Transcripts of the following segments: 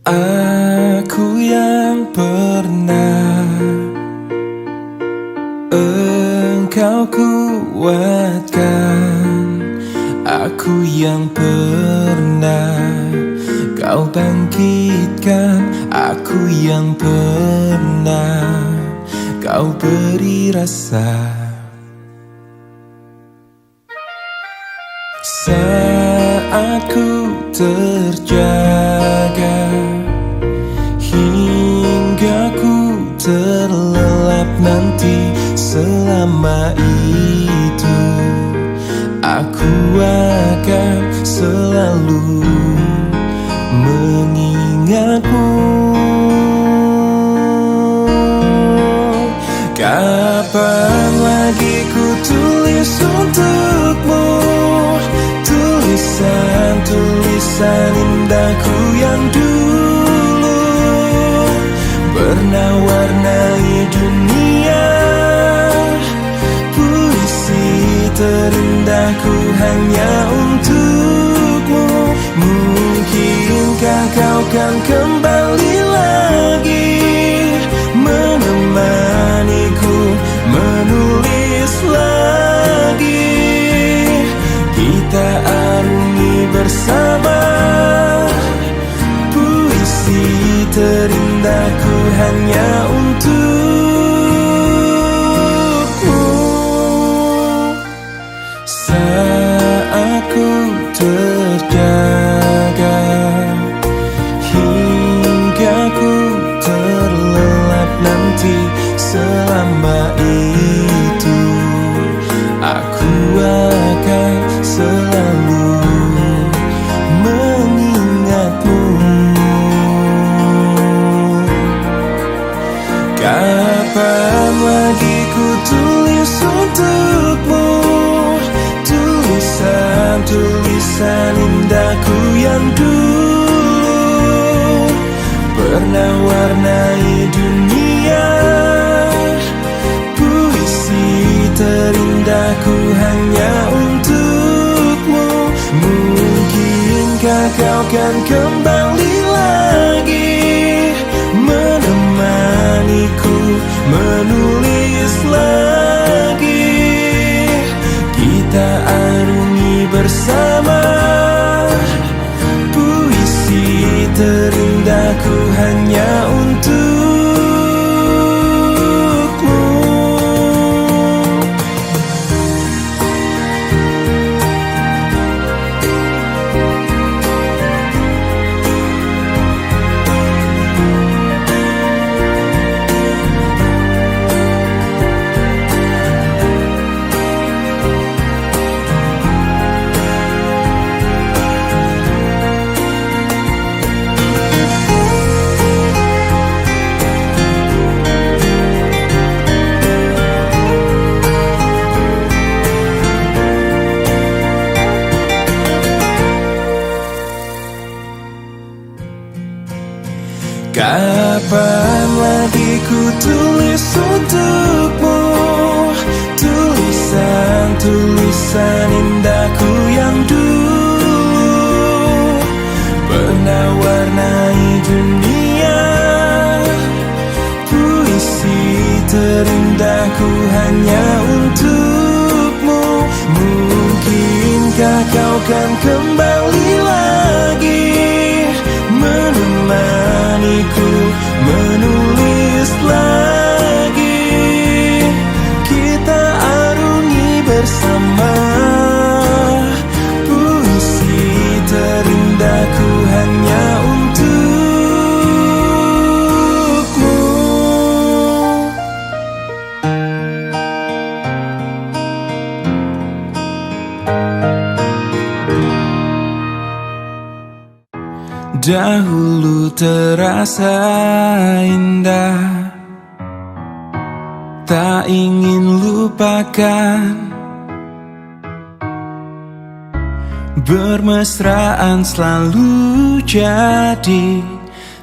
Aku yang pernah engkau kuatkan, aku yang pernah kau bangkitkan, aku yang pernah kau beri rasa. Saat ku terjaga hingga ku terlelap nanti, selama itu aku akan selalu mengingatmu. Kapan lagi ku tulis untukmu tulisan-tulisan indahku yang dulu pernah warnai dunia. Puisi terindahku hanya untukmu. Mungkinkah kau kan kembali lagi menemaniku menulis lagi, kita arungi bersama puisi terindahku hanya untukmu. Saat ku terjaga hingga ku terlelap nanti, selama itu aku akan selalu mengingatmu. Kapan lagi ku tulis untukmu tulisan-tulisan indahku yang dulu pernah warnai dunia. Puisi terindahku hanya untukmu. Mungkinkah kau kan kembali lagi menemaniku menulis lagi, kita arungi bersama puisi terindahku hanya untukmu. Kapan lagi ku tulis untukmu tulisan-tulisan indahku yang dulu pernah warnai dunia. Puisi terindahku hanya untukmu. Mungkinkah kau kan kembali lagi menemaniku menulis lagi, kita arungi bersama puisi terindahku hanya untukmu. Dahulu terasa indah, tak ingin lupakan. Bermesraan selalu jadi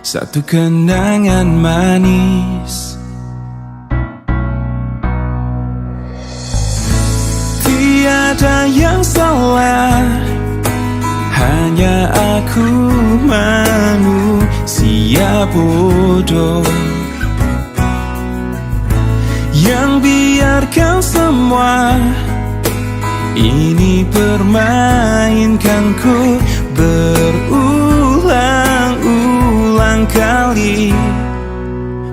satu kenangan manis. Tiada yang salah, hanya aku manusia bodoh yang biarkan semua ini permainkanku berulang-ulang kali,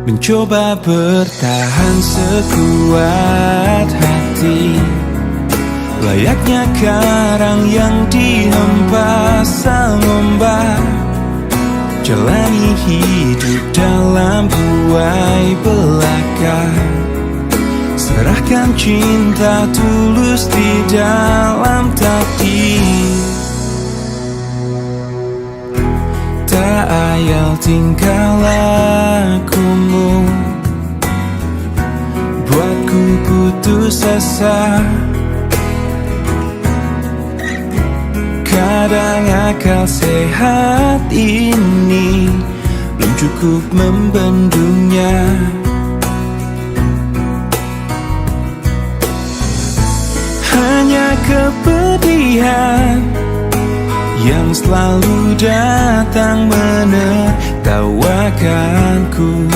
mencoba bertahan sekuat hati, layaknya karang yang dihempas sang ombak, jalani hidup dalam buai belaka, serahkan cinta tulus di dalam takdir. Tak ayal tingkah lakumu buatku putus asa. Kadang akal sehat ini belum cukup membendungnya. Hanya kepedihan yang selalu datang menertawakanku.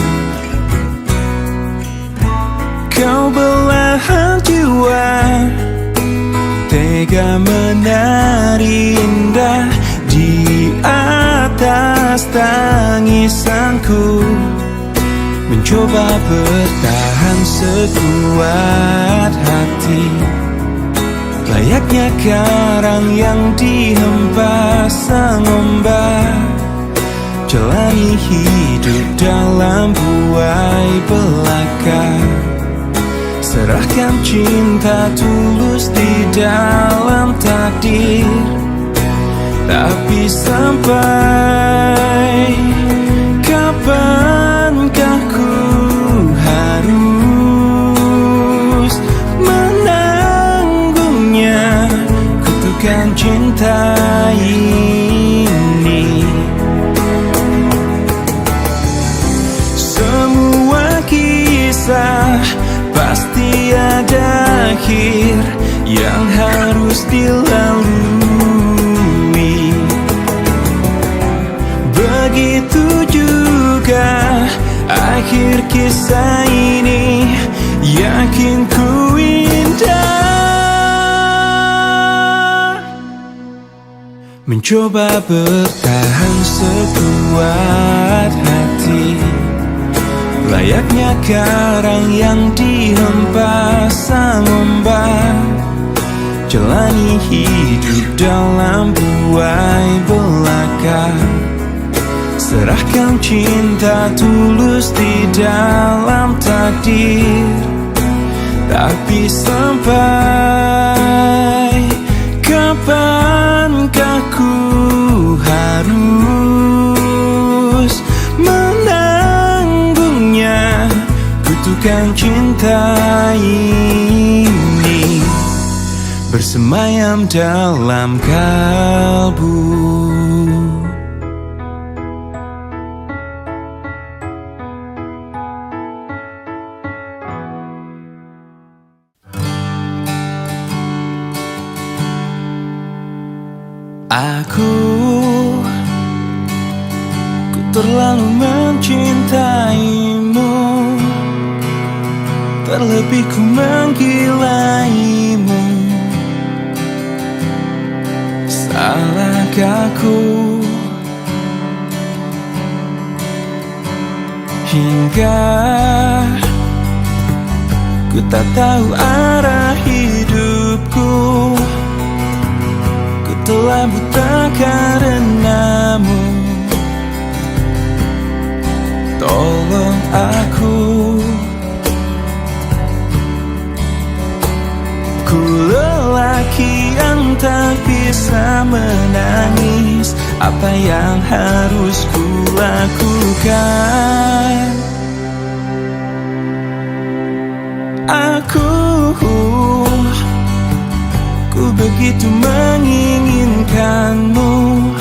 Kau belahan jiwa, tega menari indah di atas tangisanku, mencoba bertahan sekuat hati, layaknya karang yang dihempas sang ombak, jalani hidup dalam buai belaka, serahkan cinta tulus di dalam takdir. Tapi sampai kapankah ku harus menanggungnya kutukan cinta ini? Semua kisah pasti ada akhir yang harus dilalui. Begitu juga akhir kisah ini, yakin ku indah. Mencoba bertahan sekuat hati, layaknya karang yang dihempas sang ombak, jalani hidup dalam buai belaka, serahkan cinta tulus di dalam takdir. Tapi sampai kapankah ku harus menanggungnya kutukan cinta ini, bersemayam dalam kalbu. Ku terlalu mencintaimu, terlebih ku menggilaimu. Salahkah ku hingga ku tak tahu arah hidupku? Telah buta karenamu, tolong aku. Ku lelaki yang tak bisa menangis, apa yang harus ku lakukan? Ku begitu menginginkanmu,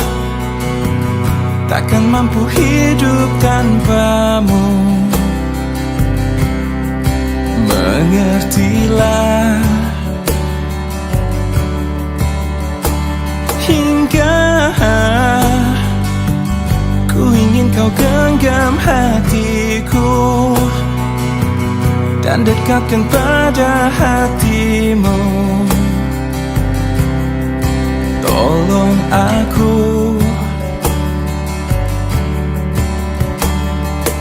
takkan mampu hidup tanpamu. Mengertilah, hingga ku ingin kau genggam hatiku dan dekatkan pada hatimu. Tolong aku,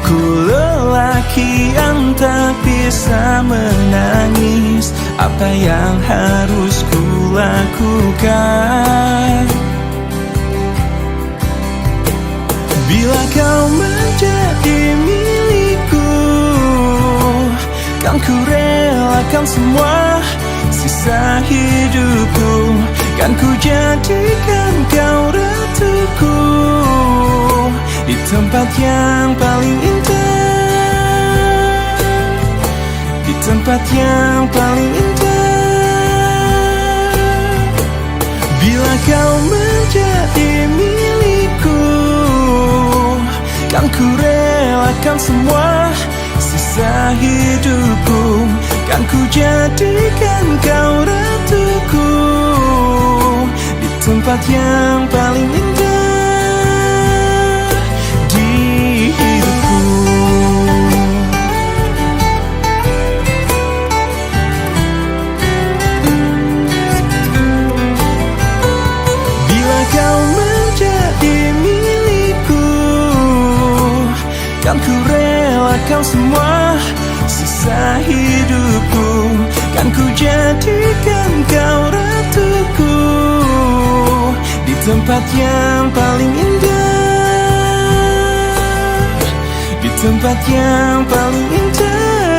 ku lelaki yang tak bisa menangis. Apa yang harus ku lakukan? Bila kau menjadi milikku, kan ku relakan semua sisa hidupku. Kan ku jadikan kau ratuku di tempat yang paling indah, di tempat yang paling indah. Bila kau menjadi milikku, kan ku relakan semua sisa hidupku. Kan ku jadikan kau ratuku di tempat yang paling indah di hidupku. Bila kau menjadi milikku, kan ku relakan semua sisa hidupku. Kan ku jadikan kau ratuku di tempat yang paling indah, di tempat yang paling indah,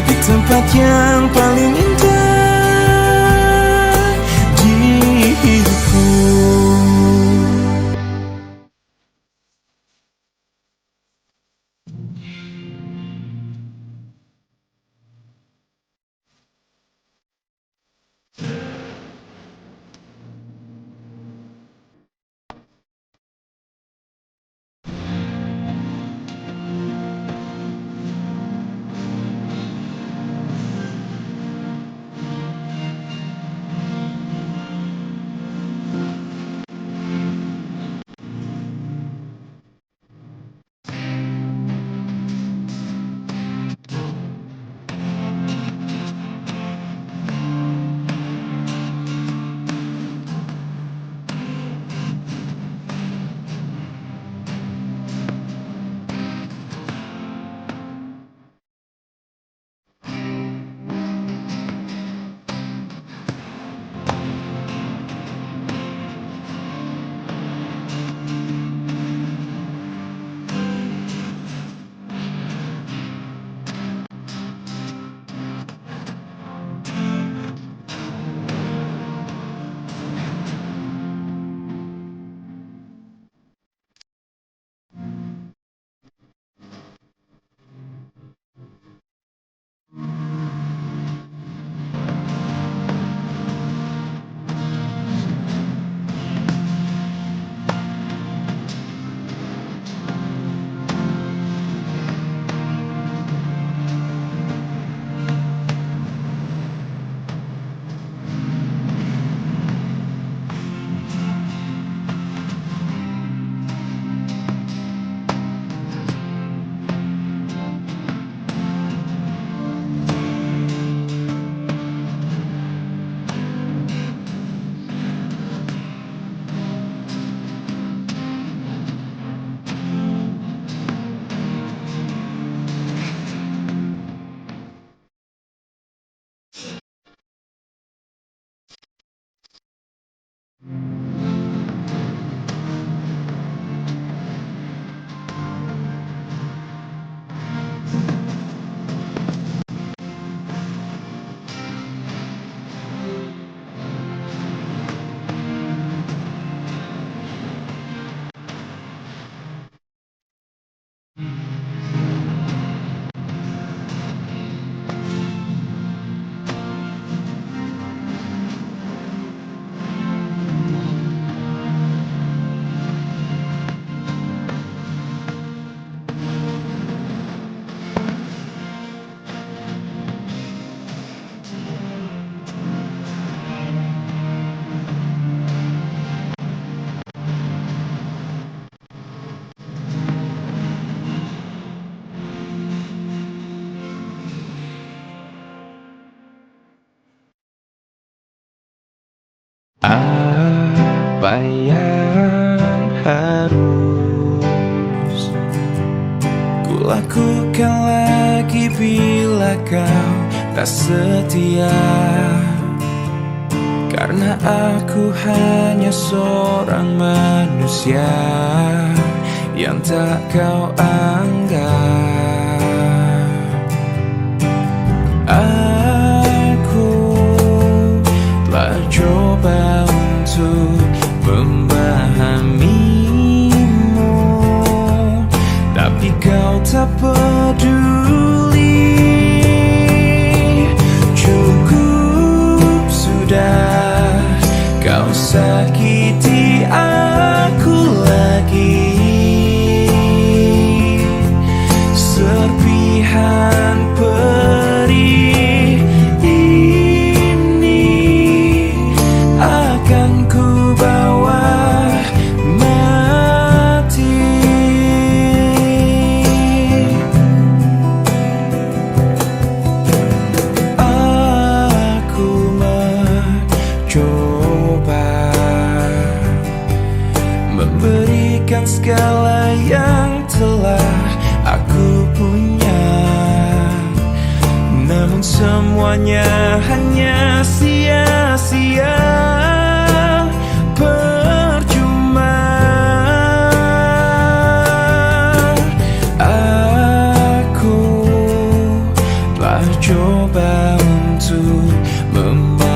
di tempat yang paling indah di hidupku. harus kulakukan lagi bila kau tak setia? Karena aku hanya seorang manusia yang tak kau anggap. Aku telah coba untuk memahamimu, tapi kau tak peduli. Cukup sudah, kau sakiti aku lagi. Serpihan perih ini akan ku bawa mati. Aku mencoba memberikan segala yang telah aku punya, namun semuanya hanya sia-sia, percuma. Aku telah coba untuk memahamimu,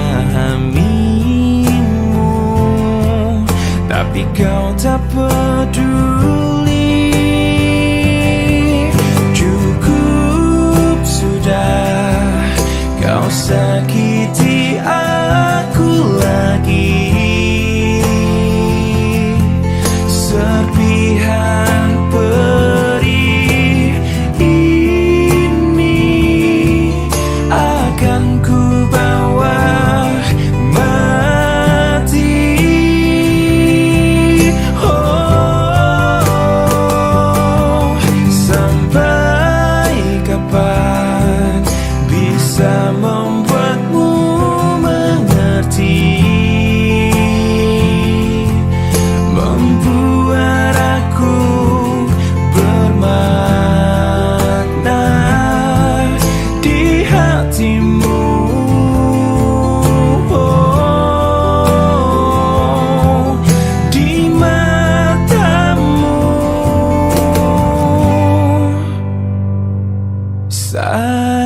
tapi kau tak peduli. Cukup sudah, kau sakiti aku lagi. Serpihan perih ini akan ku bawa mati. Oh, sampai kapan bisa membuatmu mengerti, membuat aku bermakna di hatimu. Oh, di matamu, sayang.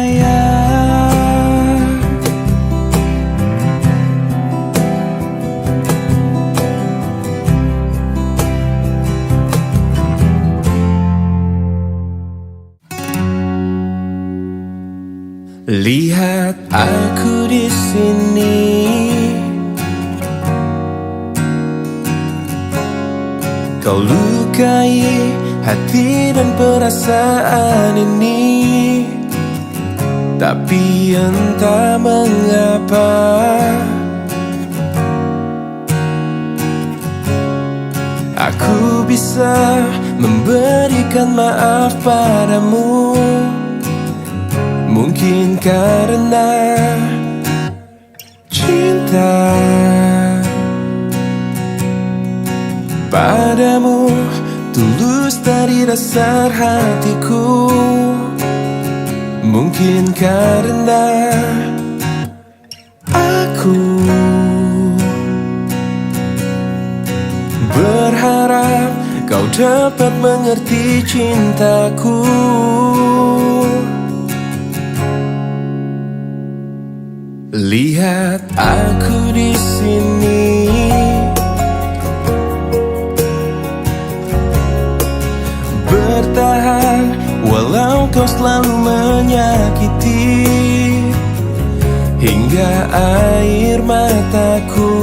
Lihat aku di sini, kau lukai hati dan perasaan ini, tapi entah mengapa aku bisa memberikan maaf padamu. Mungkin karena cinta padamu tulus dari dasar hatiku. Mungkin karena aku berharap kau dapat mengerti cintaku. Lihat aku di sini, bertahan walau kau selalu menyakiti, hingga air mataku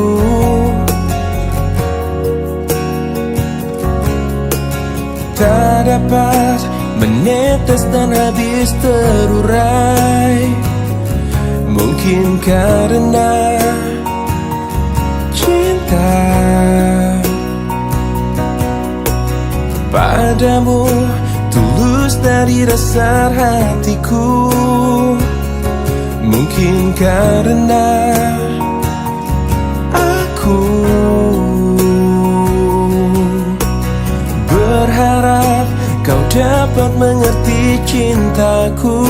tak dapat menetes dan habis terurai. Mungkin karena cinta padamu tulus dari dasar hatiku. Mungkin karena aku dapat mengerti cintaku.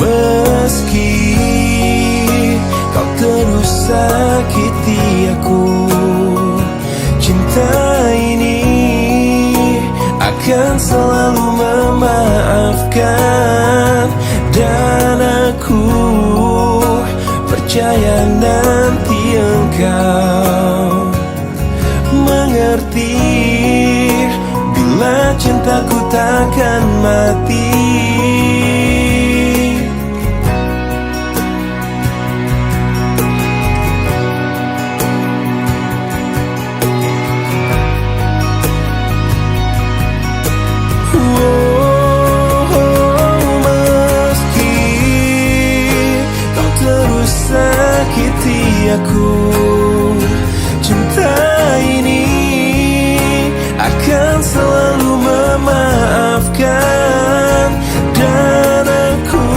Meski kau terus sakiti aku, cinta ini akan selalu memaafkan. Dan aku percaya nanti engkau mengerti bila cintaku takkan mati. Aku, cinta ini akan selalu memaafkan. Dan aku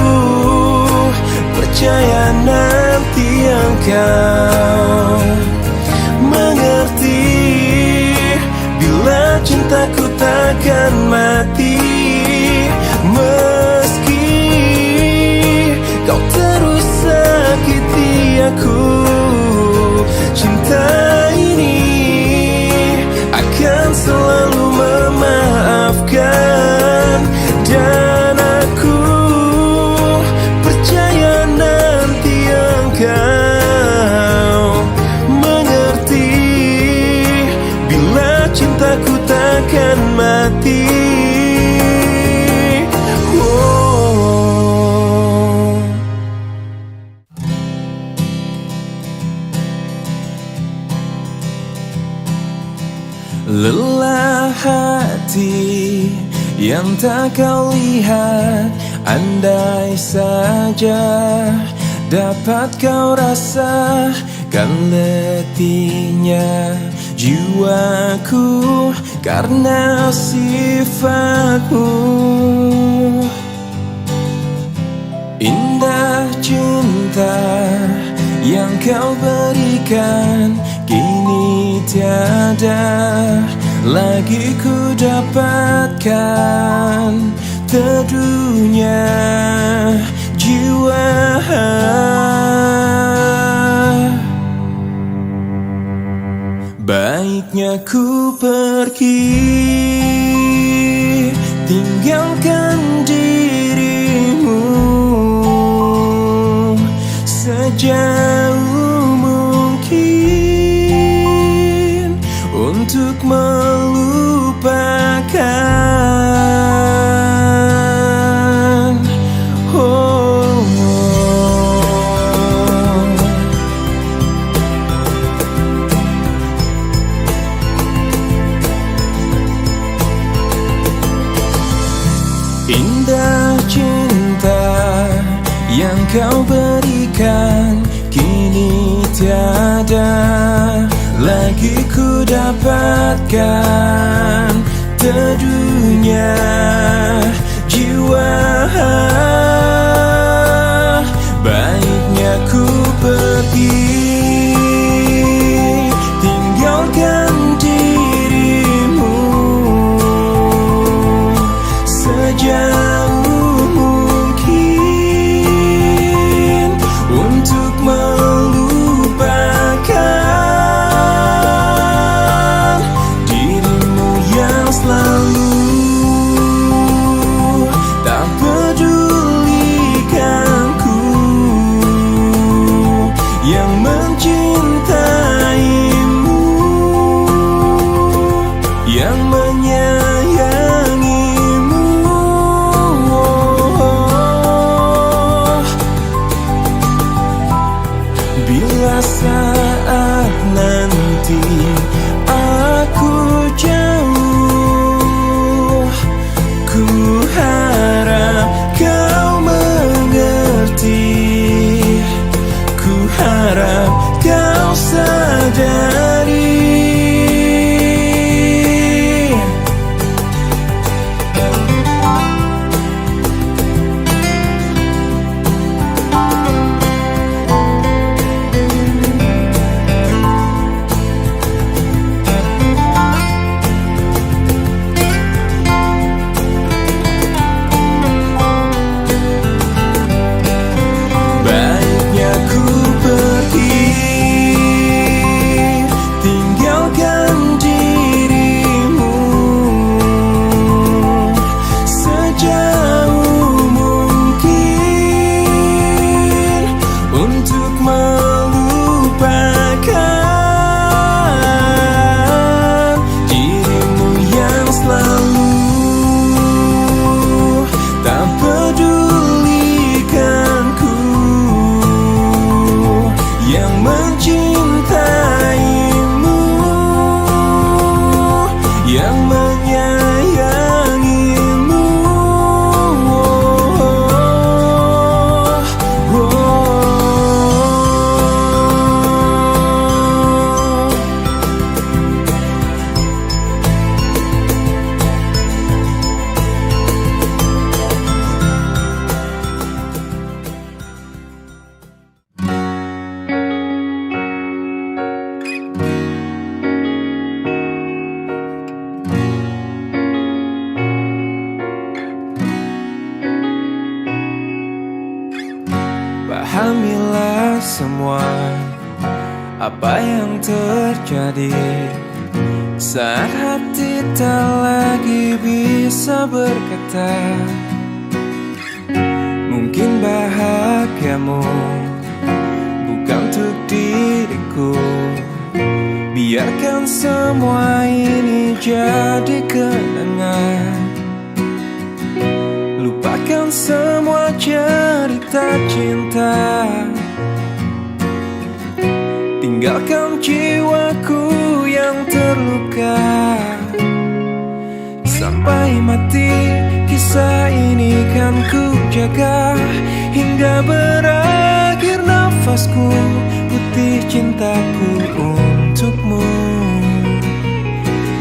percaya nanti engkau mengerti bila cintaku takkan mati. Meski kau terus sakiti aku, cinta ini akan selalu memaafkan. Dan aku percaya nanti engkau mengerti bila cintaku takkan mati. Lelah hati yang tak kau lihat, andai saja dapat kau rasakan letihnya jiwaku karena sifatmu. Indah cinta yang kau berikan kini tiada lagi ku dapatkan. Teduhnya jiwa, baiknya ku pergi tinggalkan dirimu sejauh mungkin untuk melupakan. Indah cinta yang kau berikan kini tiada lagi ku dapatkan. Teduhnya jiwa, baiknya ku pergi tinggalkan dirimu sejauh mungkin untuk melupakan dirimu yang selalu tak pedulikanku, yang mencintaimu, yang menyayangimu. Bila saat nanti aku jauh, ku harap kau mengerti, ku harap kau sadari. terjadi saat hati tak lagi bisa berkata. Mungkin bahagiamu bukan untuk diriku. Biarkan semua ini jadi kenangan. Lupakan semua cerita cinta. Tinggalkan jiwaku yang terluka. Sampai mati kisah ini kan ku jaga, hingga berakhir nafasku, putih cintaku untukmu.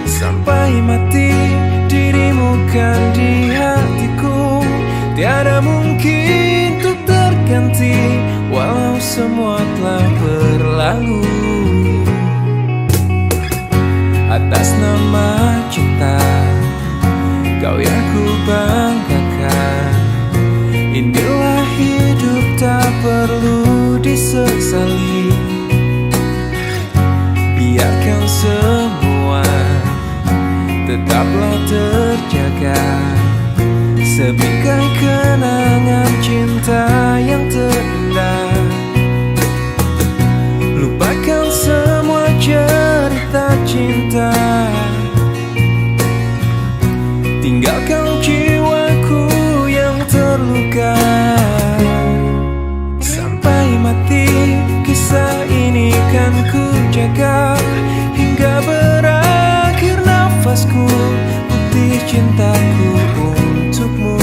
Sampai mati dirimu kan di hatiku, tiada mungkin untuk terganti, walau semua telah berlalu. Atas nama cinta, kau yang ku banggakan. Inilah hidup tak perlu disesali. Biarkan semua tetaplah terjaga, sebingkai kenangan cinta yang terindah. Lupakan semua cerita cinta. Tinggalkan jiwaku yang terluka. Sampai mati kisah ini kan ku jaga, hingga berakhir nafasku, putih cintaku untukmu.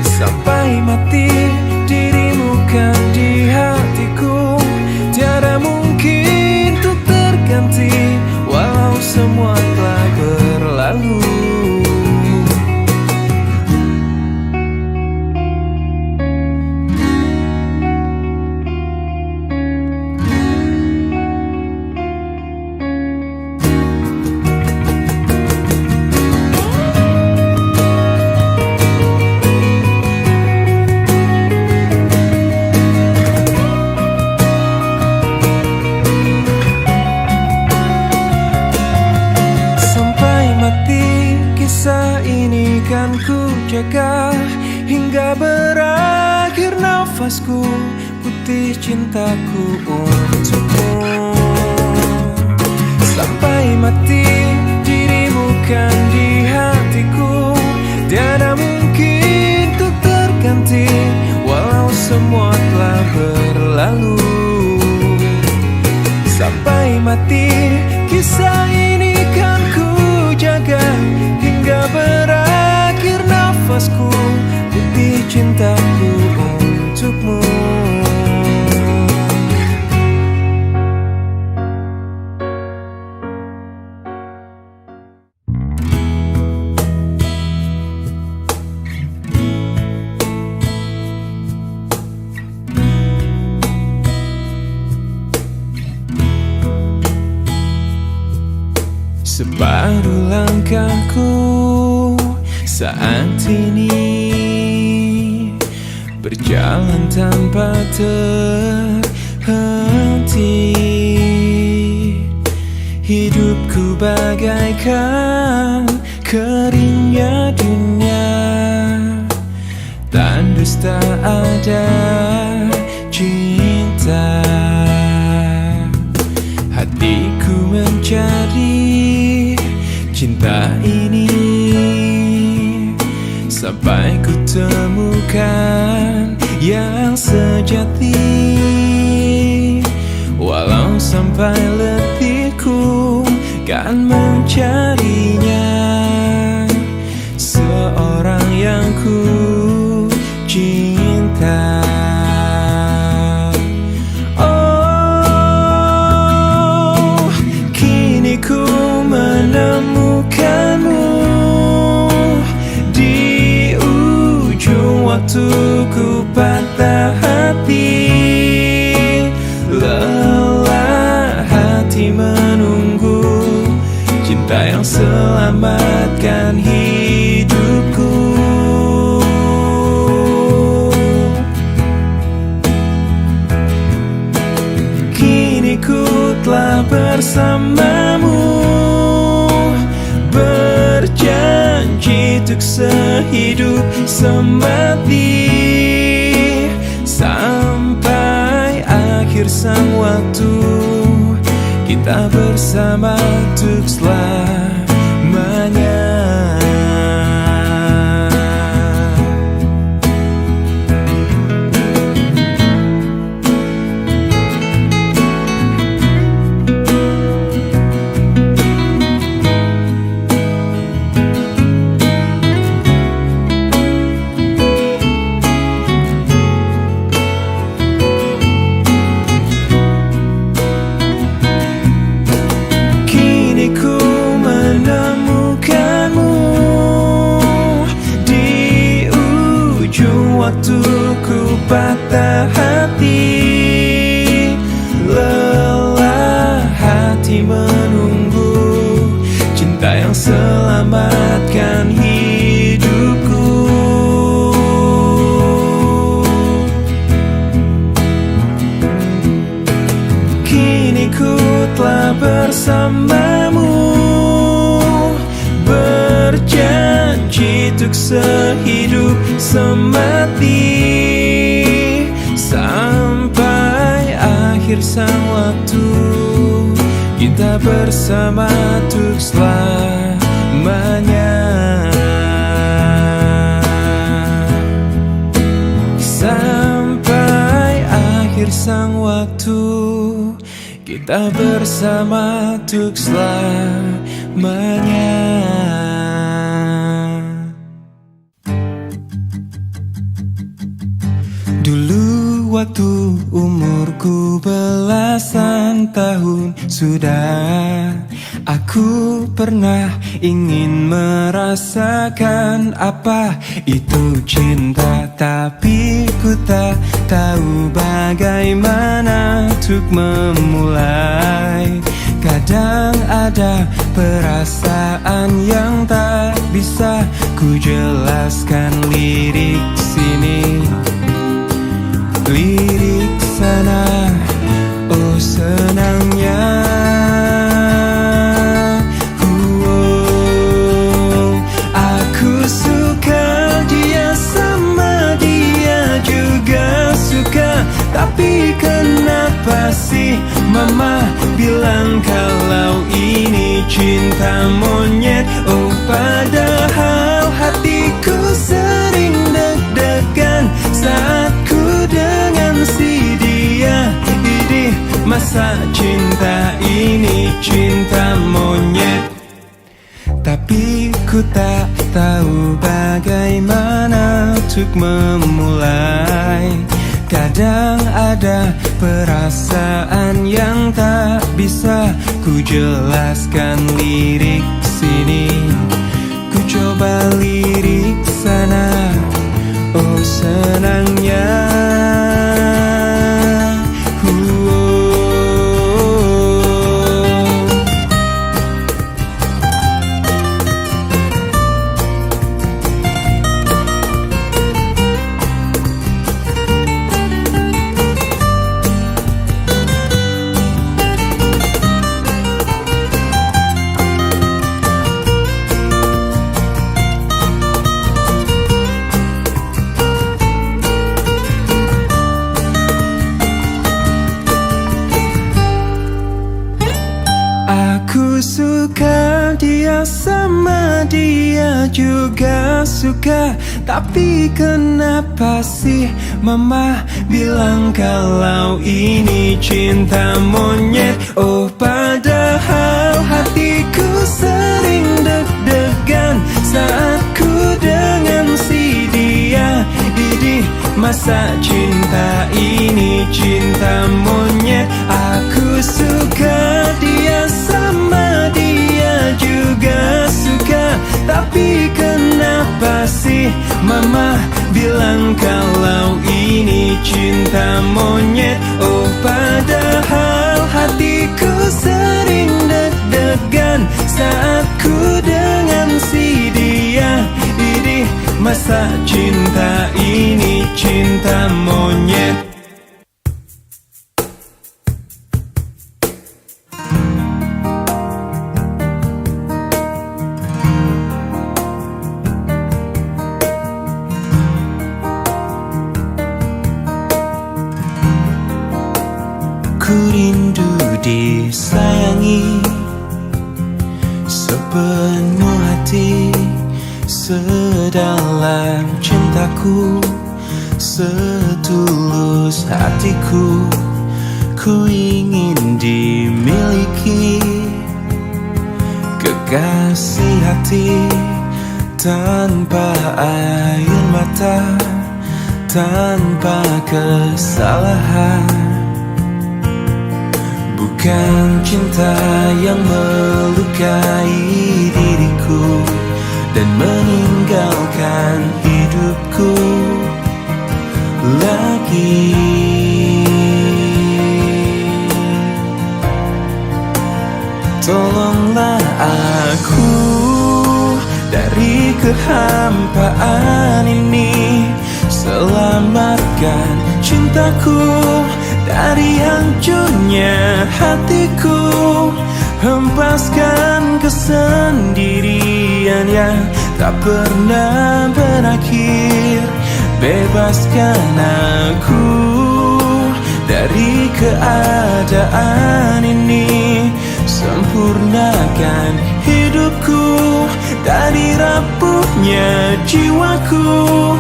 Sampai mati dirimu kan di hatiku, tiada mungkin untuk terganti, walau semua telah berlalu. Kisah ini kan ku jaga, hingga berakhir nafasku, putih cintaku untukmu. Sampai mati dirimu kan di hatiku, tiada mungkin untuk terganti, walau semua telah berlalu. Sampai mati kisah ini kan ku jaga, hingga berakhir nafasku, putih cintaku untukmu. Separuh langkahku saat ini berjalan tanpa terhenti. Hidupku bagaikan keringnya dunia, tandus tak ada cinta. Hatiku mencari cinta ini sampai ku temukan yang sejati. Walau sampai letihku kan mencarinya, seorang yang ku cinta. Oh, kini ku menemukanmu di ujung waktu ku patah hati. Lelah hati menunggu cinta yang selamatkan hidupku. Kini ku bersamamu, berjanji untuk sehidup semati, sampai akhir sang waktu, kita bersama untuk selamanya. Waktuku patah hati, lelah hati menunggu cinta yang selamatkan hidupku. Kini ku telah bersamamu, berjanji untuk sehidup semati, sampai akhir sang waktu, kita bersama untuk selamanya. Sampai akhir sang waktu, kita bersama untuk selamanya. Dulu waktu umurku belasan tahun sudah, aku pernah ingin merasakan apa itu cinta, tapi ku tak tahu bagaimana untuk memulai. Kadang ada perasaan yang tak bisa ku jelaskan, lirik sini, lirik sana, oh senangnya. Aku suka dia, sama dia juga suka, tapi kenapa sih mama bilang kalau ini cinta monyet? Oh padahal hatiku sering deg-degan saat ku dengan si dia. Idih, masa cinta ini cinta monyet? Tapi ku tak tahu bagaimana untuk memulai. Kadang ada perasaan yang tak bisa ku jelaskan, lirik sini, ku coba lirik sana, oh senangnya. Aku suka dia, sama dia juga suka, tapi kenapa sih mama bilang kalau ini cinta monyet? Oh padahal hatiku sering deg-degan saat ku dengan si dia. Idih, masa cinta ini cinta monyet? Aku suka dia, sama dia juga suka, tapi kenapa sih mama bilang kalau ini cinta monyet? Oh padahal hatiku sering deg-degan saat ku dengan si dia. Idih, masa cinta ini cinta monyet? disayangi sepenuh hati, sedalam cintaku, setulus hatiku. Ku ingin dimiliki kekasih hati, tanpa air mata, tanpa kesalahan. Bukan cinta yang melukai diriku dan meninggalkan hidupku lagi. Tolonglah aku dari kehampaan ini, selamatkan cintaku dari hancurnya hatiku. Hempaskan kesendirian yang tak pernah berakhir. Bebaskan aku dari keadaan ini, sempurnakan hidupku dari rapuhnya jiwaku.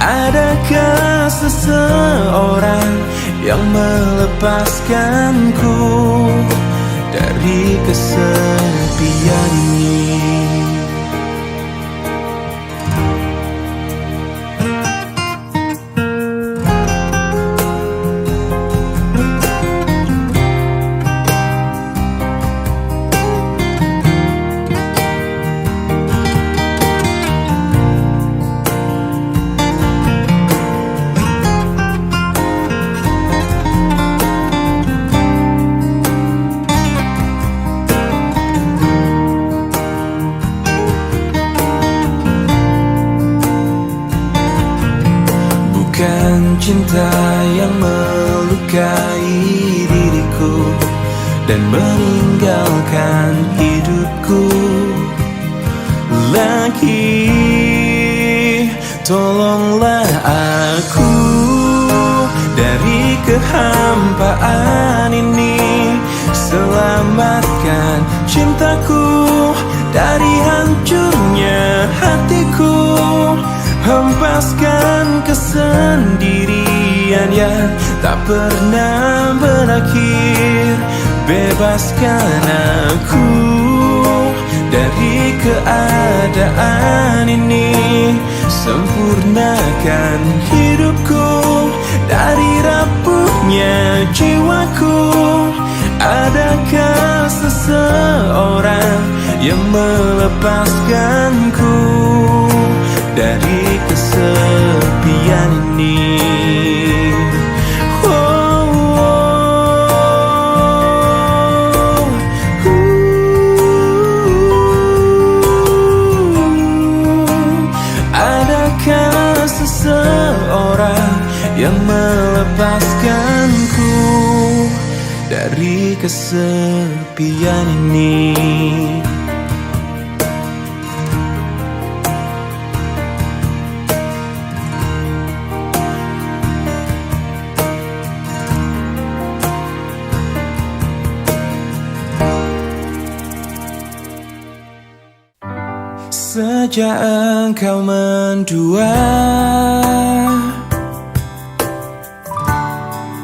Adakah seseorang yang melepaskanku dari kesepian ini? Bukan cinta yang melukai diriku dan meninggalkan hidupku lagi. Tolonglah aku dari kehampaan ini, selamatkan cintaku dari hancurnya hatiku. Hempaskan kesendirian yang tak pernah berakhir. Bebaskan aku dari keadaan ini, sempurnakan hidupku dari rapuhnya jiwaku. Adakah seseorang yang melepaskanku dari kesepian ini? Adakah seseorang yang melepaskanku dari kesepian ini? Sejak engkau mendua,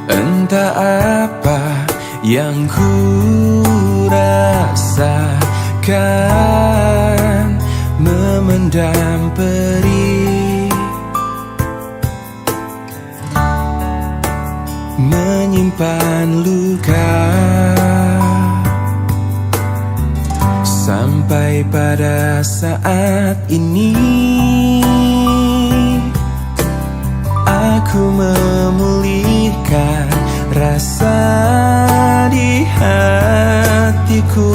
entah apa yang ku rasakan, memendam perih, menyimpan luka, sampai pada saat ini aku memulihkan rasa di hatiku.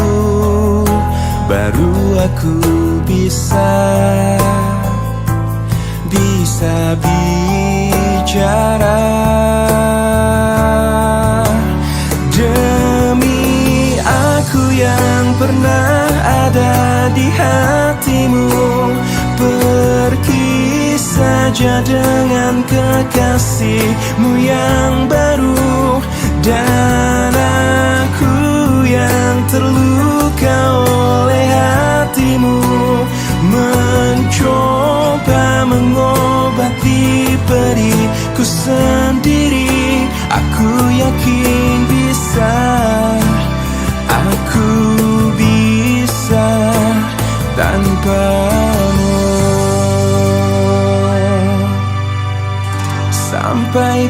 Baru aku bisa bicara. Demi aku yang pernah ada di hatimu, pergi saja dengan kekasihmu yang baru, dan aku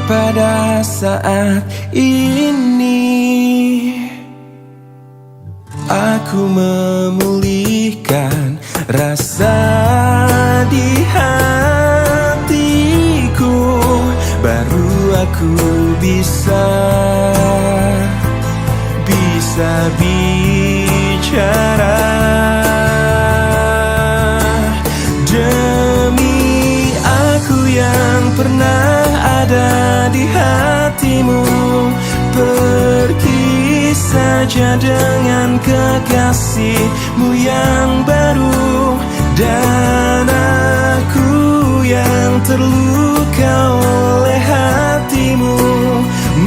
pada saat ini aku memulihkan rasa di hatiku, baru aku bisa bicara. Demi aku yang pernah ada di hatimu, pergi saja dengan kekasihmu yang baru. Dan aku yang terluka oleh hatimu,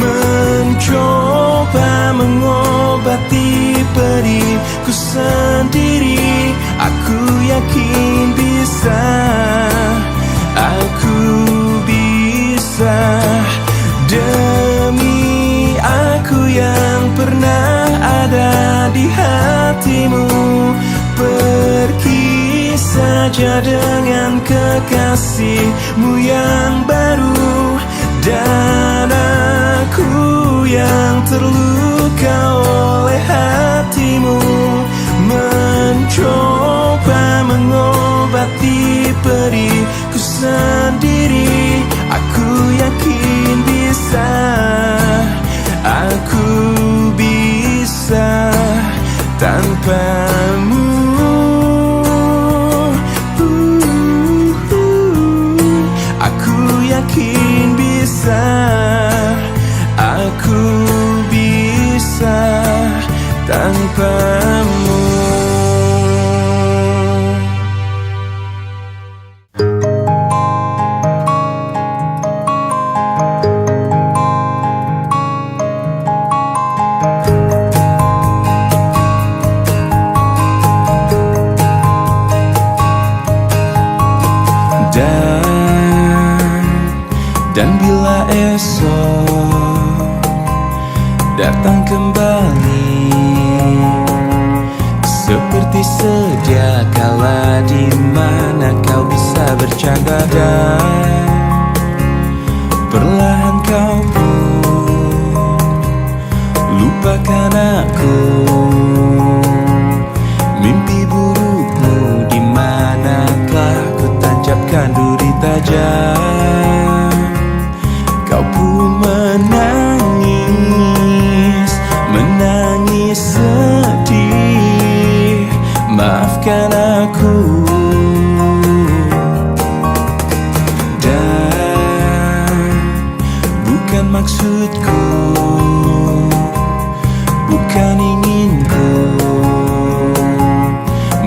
mencoba mengobati pedihku sendiri. Aku yakin bisa, aku bisa. Demi aku yang pernah ada di hatimu, pergi saja dengan kekasihmu yang baru. Dan aku yang terluka oleh hatimu, mencoba mengobati pedihku sendiri. Aku yakin bisa, aku bisa tanpamu. Aku yakin bisa, aku bisa tanpamu. Dan bila esok datang kembali seperti sedia kala, di mana kau bisa bercanda dan perlahan kau pun lupakan aku. Mimpi burukmu di manakah ku tancapkan duri tajam. Kau pun menangis, menangis sedih. Maafkan aku. Dan bukan maksudku, bukan inginku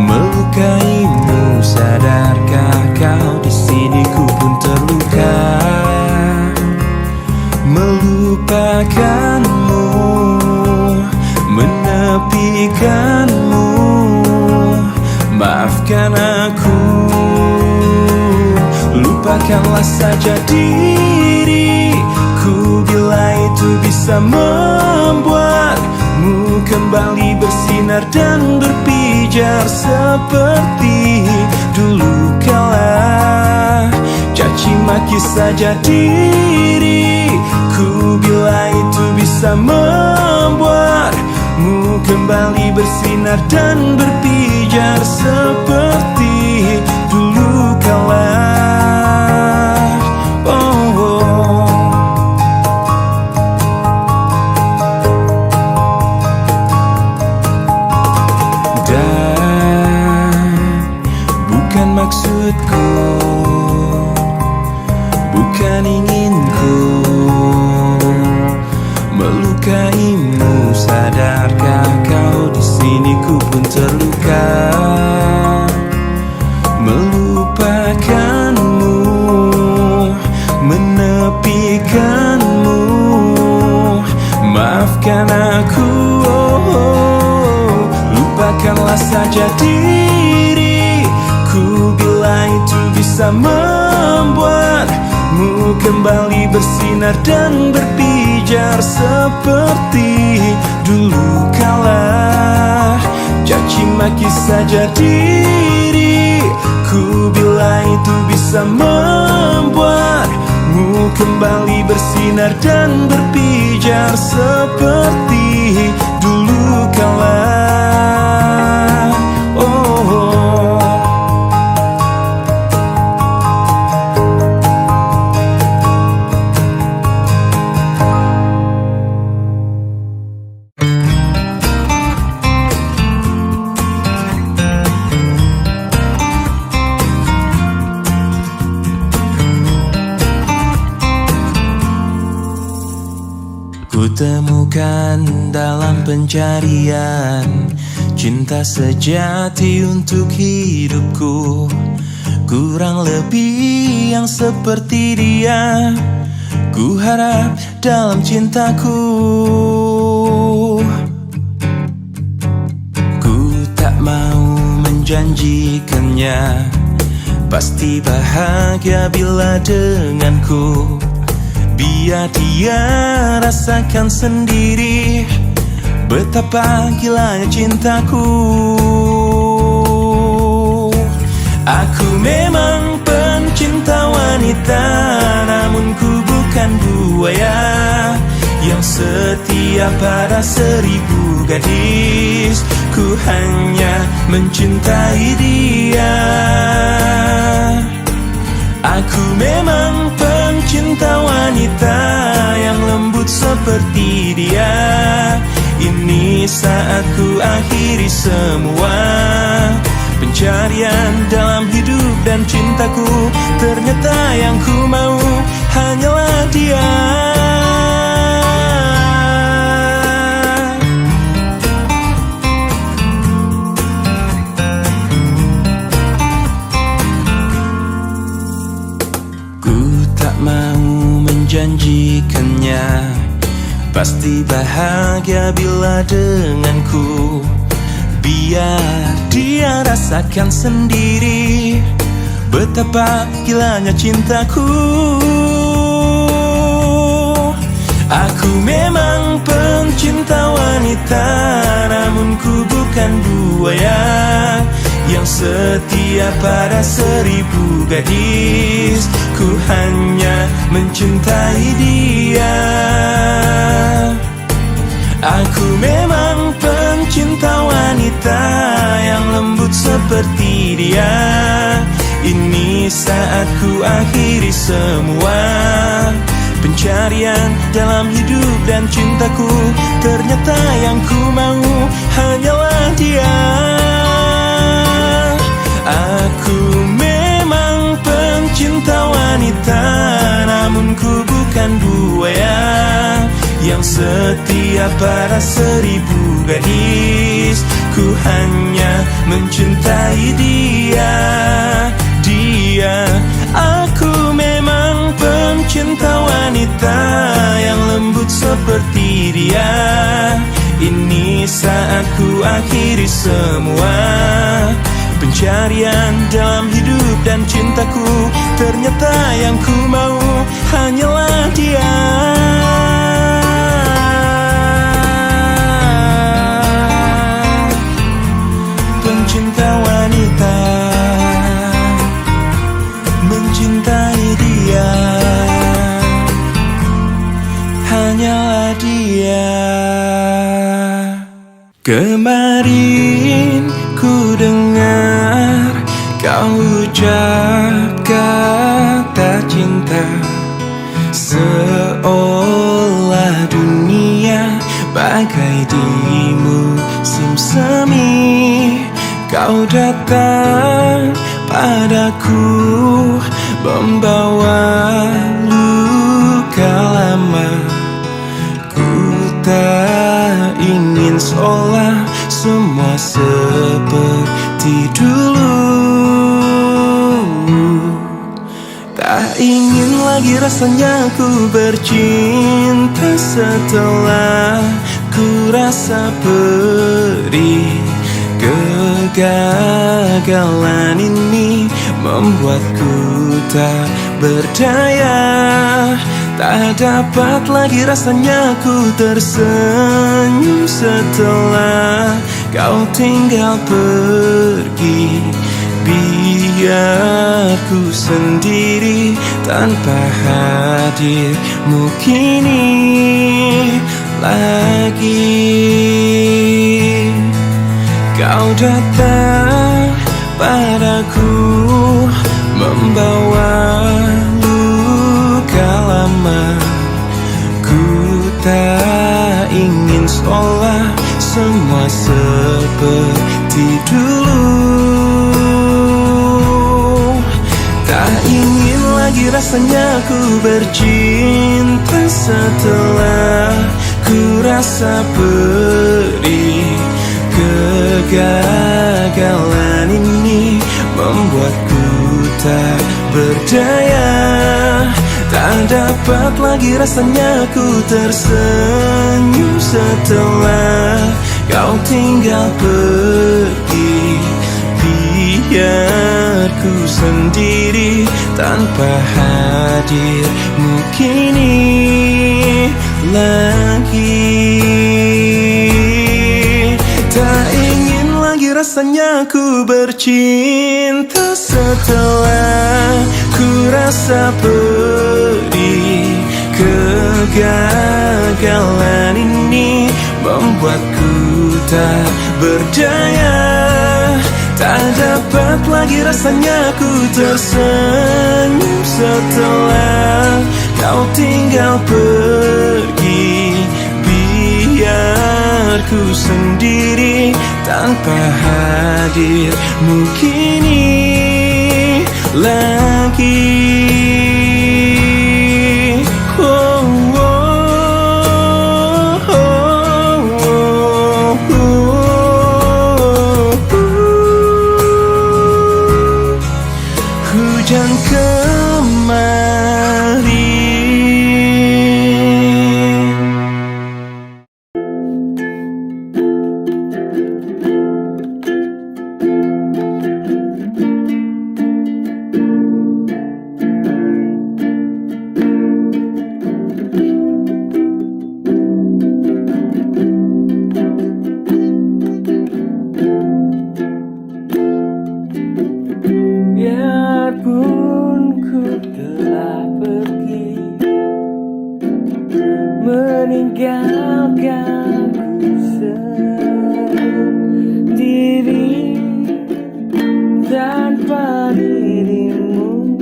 melukaimu. Sadarkah kau di sini ku pun terluka, melupakanmu, menepikanmu. Maafkan aku, lupakanlah saja diriku bila itu bisa membuatmu kembali bersinar dan berpijar seperti dulu kala. Caci maki saja diriku bila itu bisa membuatmu kembali bersinar dan berpijar seperti dulu kala. Dan bukan maksudku, bukan inginku melukaimu. Sadarkah kau di sini ku pun terluka, melupakanmu, menepikanmu. Maafkan aku, lupakanlah saja diriku bila itu bisa membuatmu kembali bersinar dan berpijar seperti dulu kala. Caci maki saja diriku bila itu bisa membuatmu kembali bersinar dan berpijar seperti dulu kala. Kutemukan dalam pencarian cinta sejati untuk hidupku. Kurang lebih yang seperti dia ku harap dalam cintaku. Ku tak mau menjanjikannya pasti bahagia bila denganku. Biar dia rasakan sendiri betapa gilanya cintaku. Aku memang pencinta wanita, namun ku bukan buaya yang setia pada 1000 gadis. Ku hanya mencintai dia. Aku memang pencinta wanita yang lembut seperti dia. Ini saat ku akhiri semua pencarian dalam hidup dan cintaku. Ternyata yang ku mau hanyalah dia. Janjikannya pasti bahagia bila denganku. Biar dia rasakan sendiri betapa gilanya cintaku. Aku memang pencinta wanita, namun ku bukan buaya yang setia pada 1000 gadis. Ku hanya mencintai dia. Aku memang pencinta wanita yang lembut seperti dia. Ini saat ku akhiri semua pencarian dalam hidup dan cintaku. Ternyata yang ku mau hanyalah dia. Aku memang pencinta wanita, namun ku bukan buaya yang setia pada 1000 gadis. Ku hanya mencintai dia. Aku memang pencinta wanita yang lembut seperti dia. Ini saat ku akhiri semua pencarian dalam hidup dan cintaku. Ternyata yang ku mau hanyalah dia. Pencinta wanita mencintai dia. Hanyalah dia. Kemarin ku dengar kau ucap kata cinta, seolah dunia bagai di musim semi. Kau datang padaku membawa luka lama. Ku tak ingin seolah semua seperti dulu. Tak ingin lagi rasanya ku bercinta setelah ku rasa perih. Kegagalan ini membuatku tak berdaya. Tak dapat lagi rasanya ku tersenyum setelah kau tinggal pergi. biar ku sendiri tanpa hadirmu kini lagi. Kau datang padaku membawa luka lama. Ku tak ingin seolah semua seperti dulu. Tak ingin lagi rasanya ku bercinta setelah ku rasa perih. Kegagalan ini membuatku tak berdaya. Tak dapat lagi rasanya ku tersenyum setelah kau tinggal pergi. Biar ku sendiri tanpa hadirmu kini lagi. Tak ingin lagi rasanya ku bercinta setelah ku rasa perih. Kegagalan ini membuatku tak berdaya. Tak dapat lagi rasanya ku tersenyum setelah kau tinggal pergi. Biar ku sendiri tanpa hadirmu kini lagi. Hujan kembali. Biarpun ku telah pergi, meninggalkanku sendiri tanpa dirimu.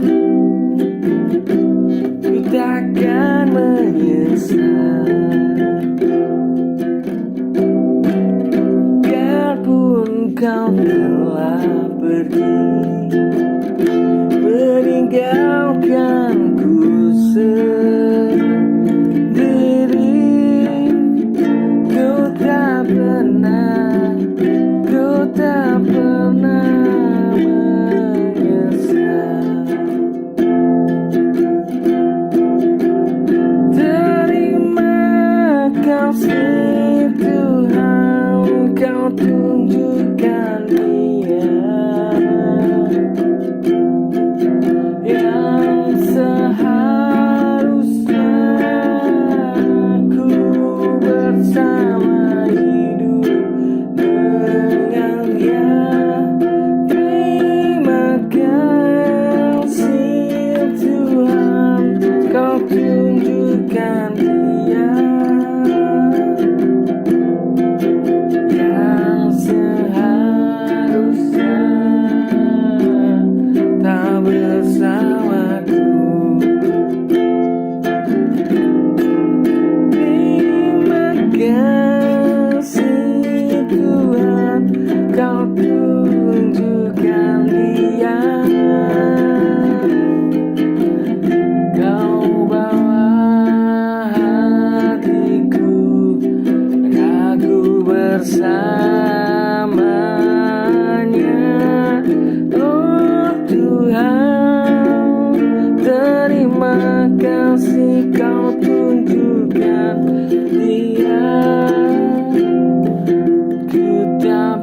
Ku takkan menyesal. Biarpun kau telah pergi, meninggalkanku sendiri. Ku tak pernah menyesal. Terima kasih Tuhan, kau tunjukkan dia yang seharusnya ku bersama hidup dengan dia. Terima kasih Tuhan, kau tunjukkan dia yang seharusnya tak bersamaku. Terima kasih Tuhan, kau tunjukkan dia. Kau bawa hatiku, aku bersamanya. Oh Tuhan, terima kasih kau tunjukkan dia. Ku tak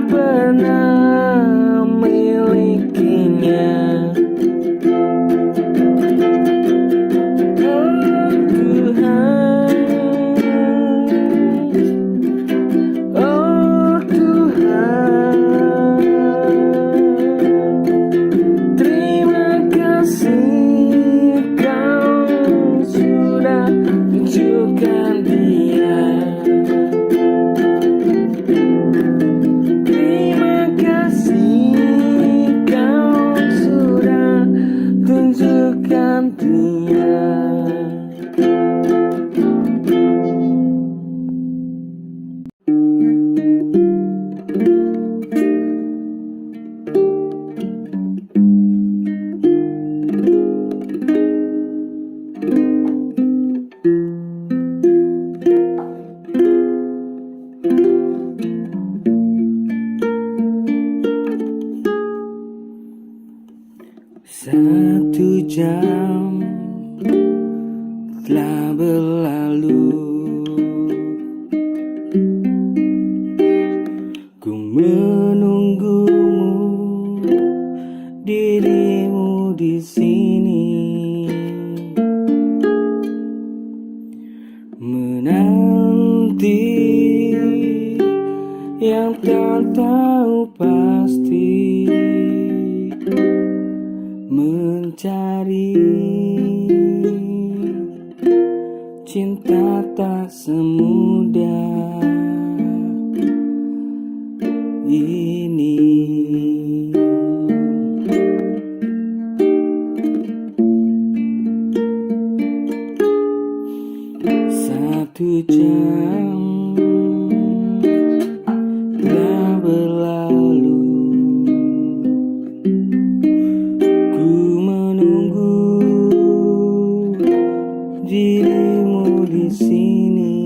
pernah hati yang tak tahu pasti mencari cinta tak semudah ini. Satu jam telah berlalu, ku menunggu dirimu di sini,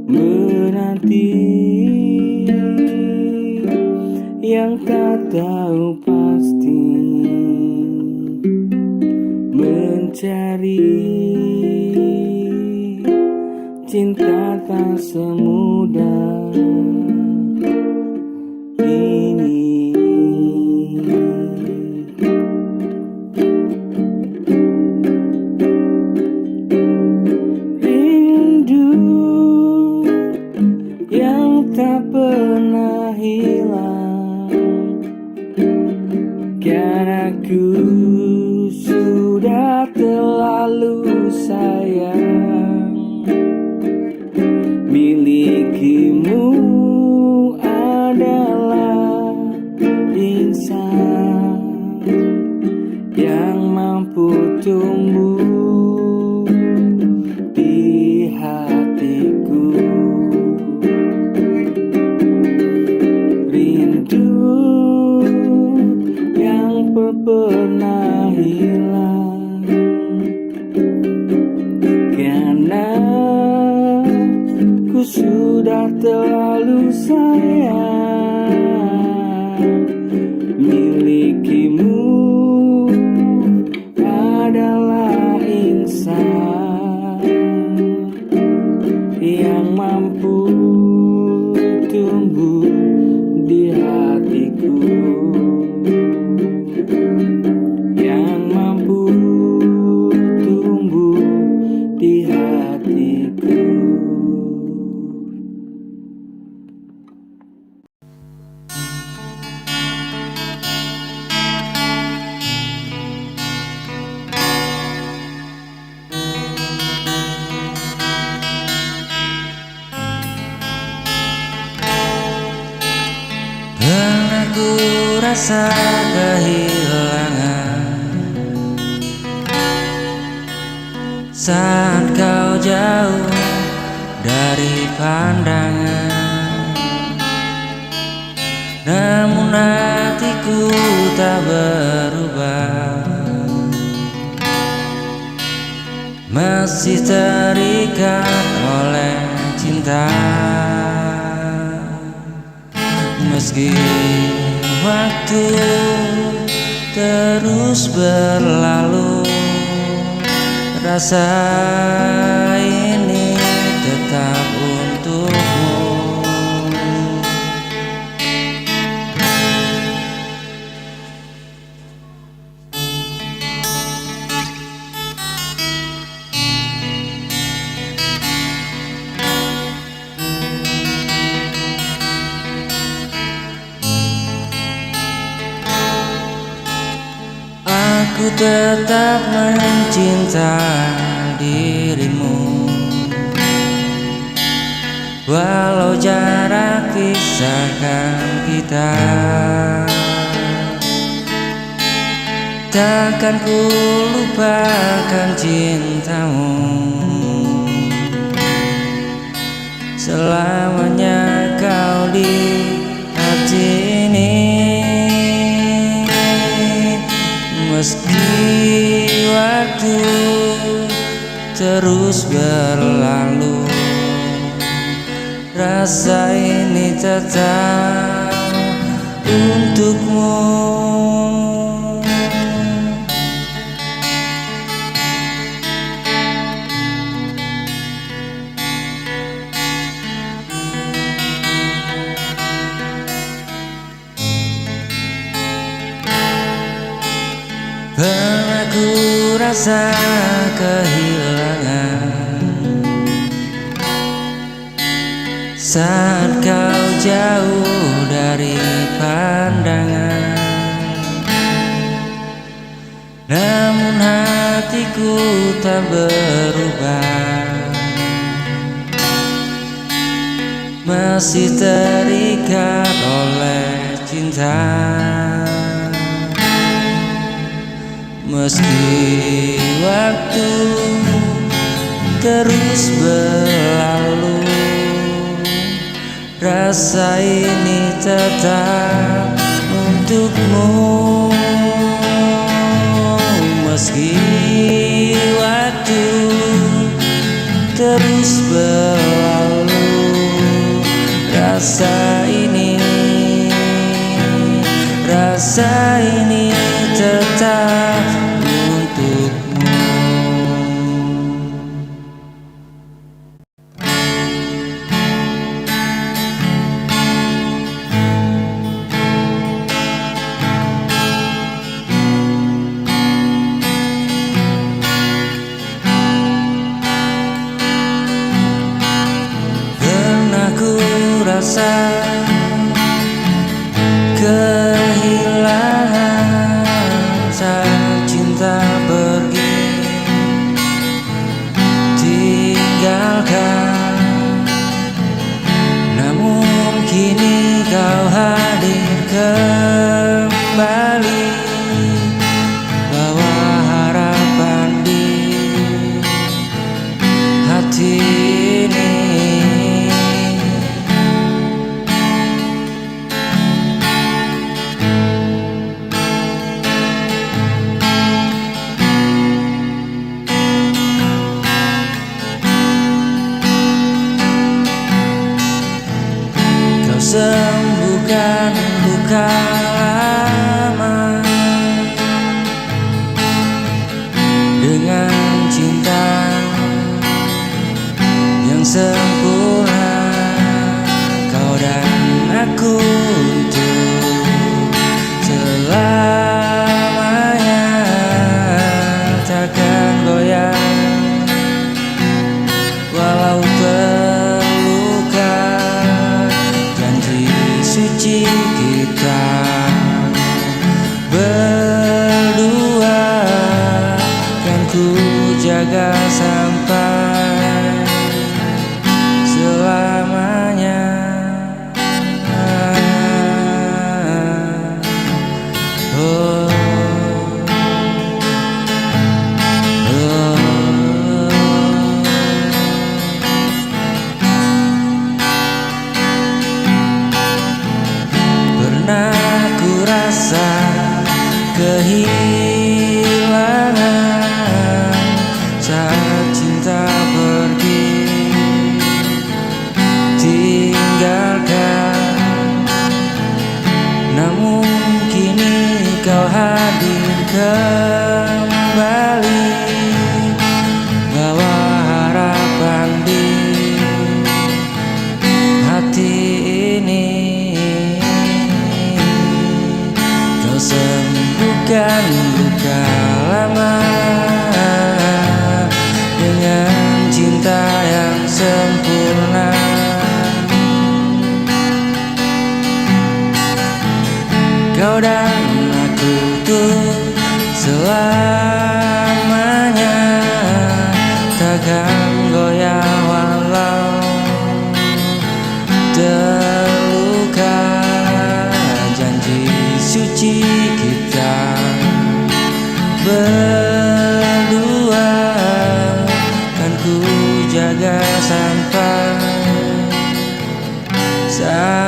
menanti yang tak tahu pasti, mencari cinta tak semudah ini. Rindu yang tak pernah hilang, karena aku sudah terlalu sayang. Milikimu adalah insan yang mampu tumbuh di hatiku. Rindu yang pernah hilang, karena ku sudah terlalu sayang. Milikimu adalah insan yang mampu tumbuh di hatiku, yang mampu tumbuh di hatiku. Pernah ku rasa kehilangan saat kau jauh dari pandangan, namun hatiku tak berubah, masih terikat oleh cinta. Meski waktu terus berlalu, rasa ini tetap untukmu. Aku tetap mencintai dirimu, walau jarak pisahkan kita. Takkan ku lupakan cintamu, selamanya kau di hati ini. Meski waktu terus berlalu, rasa ini tetap untukmu. Pernah ku rasa kehilangan saat kau jauh dari pandangan. Namun hatiku tak berubah, masih terikat oleh cinta. Meski waktu terus berlalu, rasa ini tetap untukmu. Meski waktu terus berlalu, rasa ini tetap untukmu. Pernah ku rasa kehilangan saat cinta pergi, tinggalkan. Namun kini kau hadir kembali, bawa harapan di hati ini. Sembuhkan luka lama dengan cinta yang sempurna. Kau dan aku untuk selamanya takkan goyang, walau terluka. Suci kita berdua, kan ku jaga sampai selamanya. Oh, pernah ku rasa kehilangan saat cinta pergi, tinggalkan. Namun kini kau hadir kembali, bawa harapan di hati ini. Sembuhkan luka lama dengan cinta yang sempurna. Kau dan aku tuh selamanya takkan goyah walau terluka. Janji suci kita berdua, kan ku jaga sampai selamanya.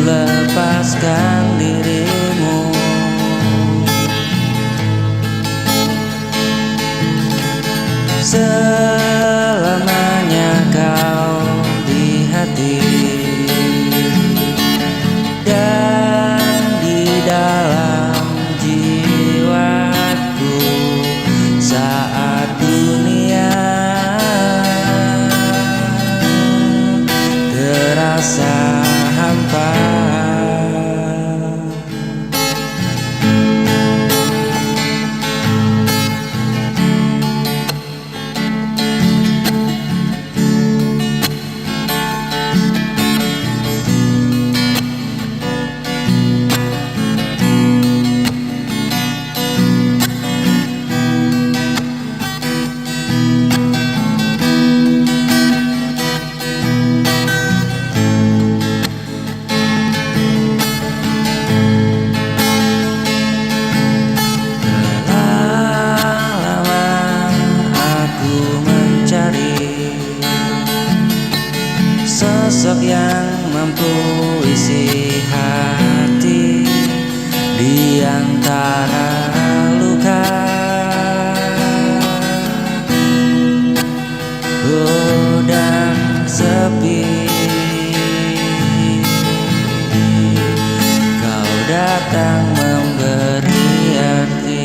lepaskan dirimu. Selamanya kau di hati dan di dalam jiwaku saat dunia terasa hampa. Sosok yang mampu isi hati di antara luka, dan sepi. Kau datang memberi arti.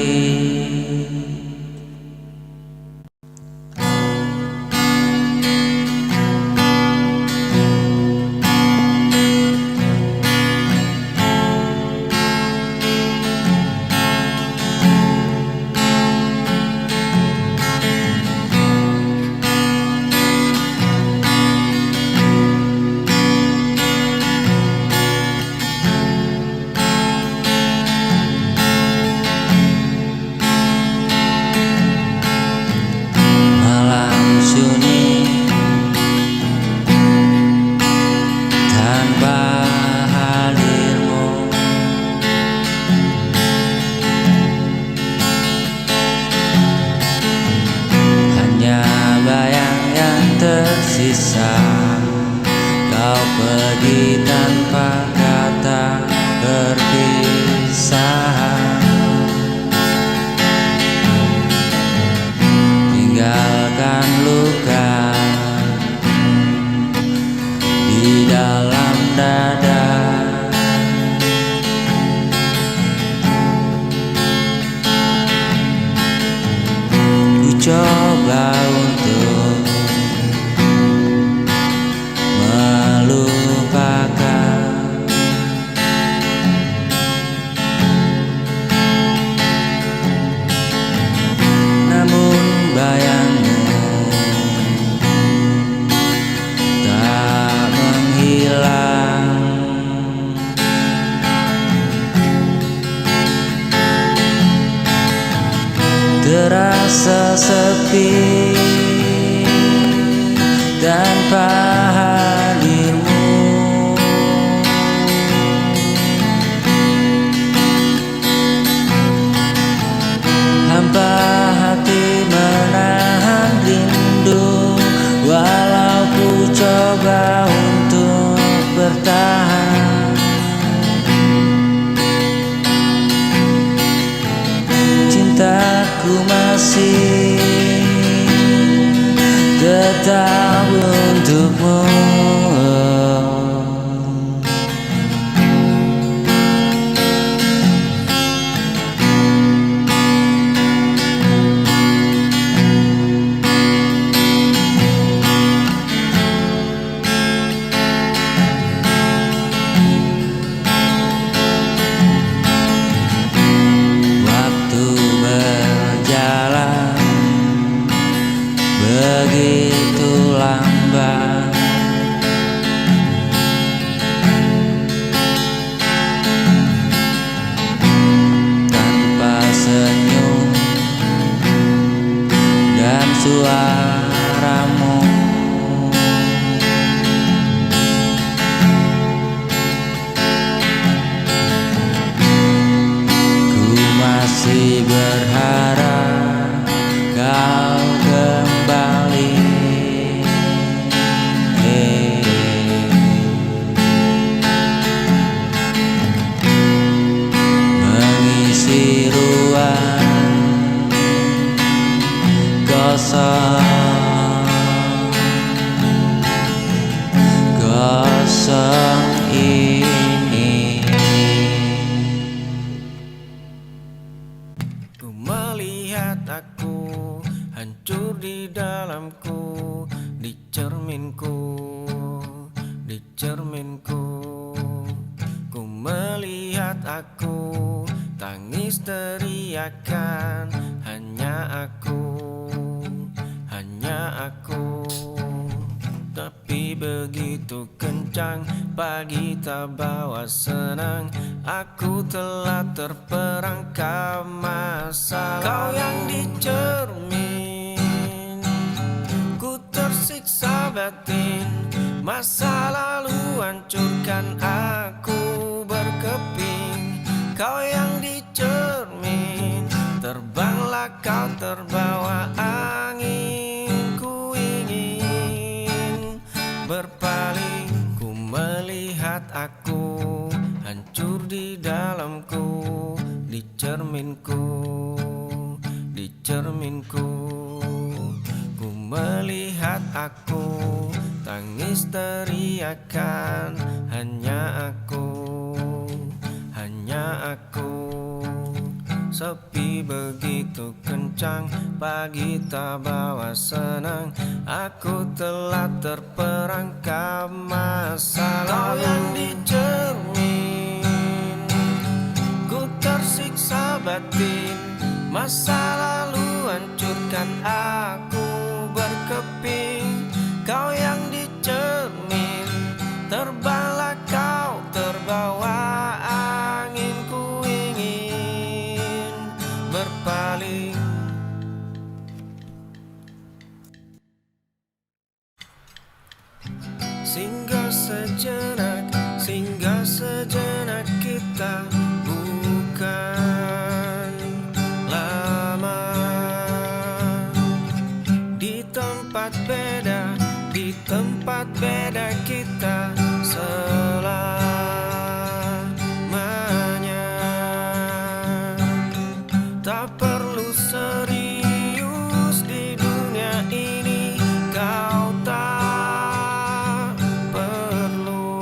Tersisa, kau pergi tanpa kata perpisahan, tinggalkan luka di dalam dada. Ku coba untuk melupakan, namun bayangmu tak menghilang. Terasa sepi tanpa hadirmu. Hampa hati menahan rindu, walau ku coba untuk bertahan. Cintaku masih tetap untukmu. Waktu berjalan begitu lambat, tanpa senyum dan suaramu. Ku masih berharap kau kembali. cerminku. Ku melihat aku, tangis teriakan, hanya aku, hanya aku. Tapi begitu kencang, pagi tak bawa senang. Aku telah terperangkap masalah. Kau yang dicermin, ku tersiksa batin. Masa lalu hancurkan aku berkeping. Kau yang dicermin, terbanglah kau terbawa angin. Ku ingin berpaling, ku melihat aku hancur di dalamku, di cerminku, di cerminku. Ku melihat aku, tangis teriakan, hanya aku, hanya aku. Sepi begitu kencang, pagi tak bawa senang. Aku telah terperangkap masalah. Kau yang dicermin, ku tersiksa batin. Masa lalu hancurkan aku berkeping. Kau yang dicermin, terbanglah kau terbawa angin. Ku ingin berpaling. Singgah sejenak, singgah sejenak kita, bukan lama. Di tempat beda, di tempat beda kita selamanya. Tak perlu serius di dunia ini, kau tak perlu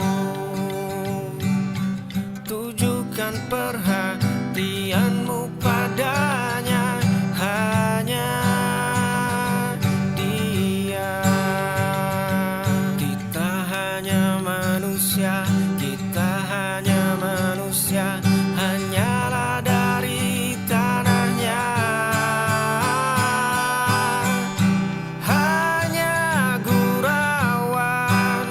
tujukan perhatianmu padanya, hanya dia. Kita hanya manusia, kita hanya manusia, hanyalah dari tanahnya. Hanya gurauan,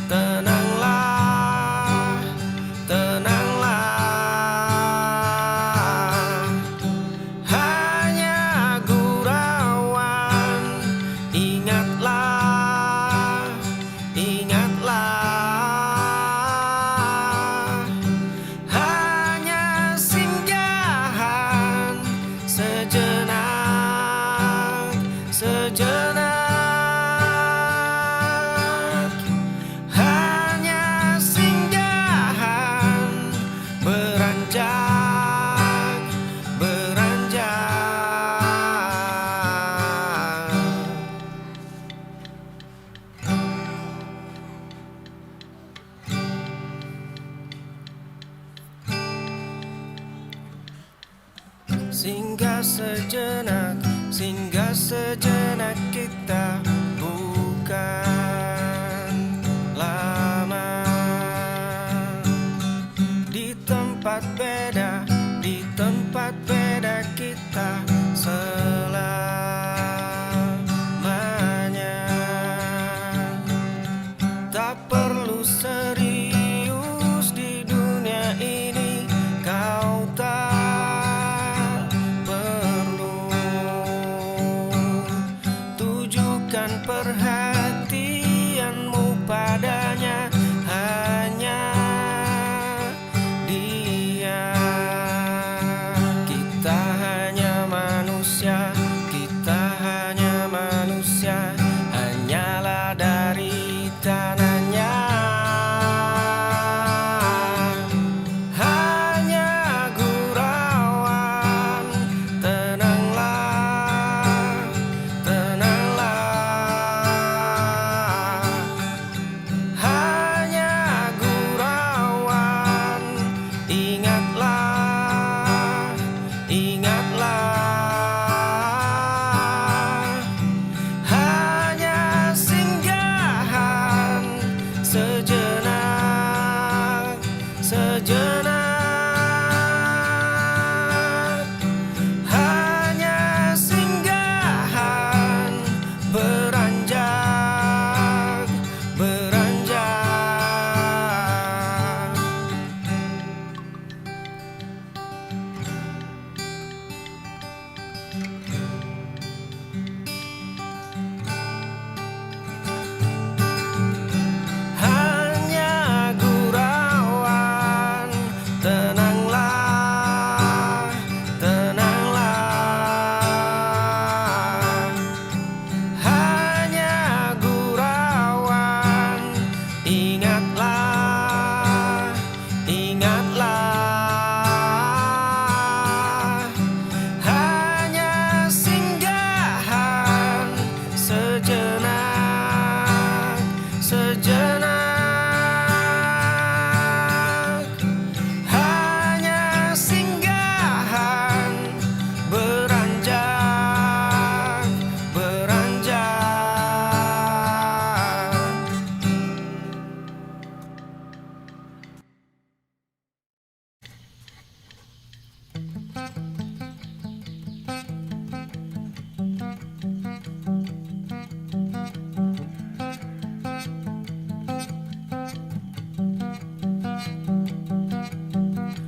tenanglah, tenanglah. Hanya gurauan, ingatlah, ingatlah. Hanya singgahan sejenak, sejenak. Hanya singgahan beranjak, beranjak. Singgah sejenak, singgah sejenak kita, bukan lama. Di tempat beda, di tempat beda kita selamanya. Tak perlu serius di dunia ini, kau tak perlu tujukan sejenak, hanya singgahan beranjak, beranjak.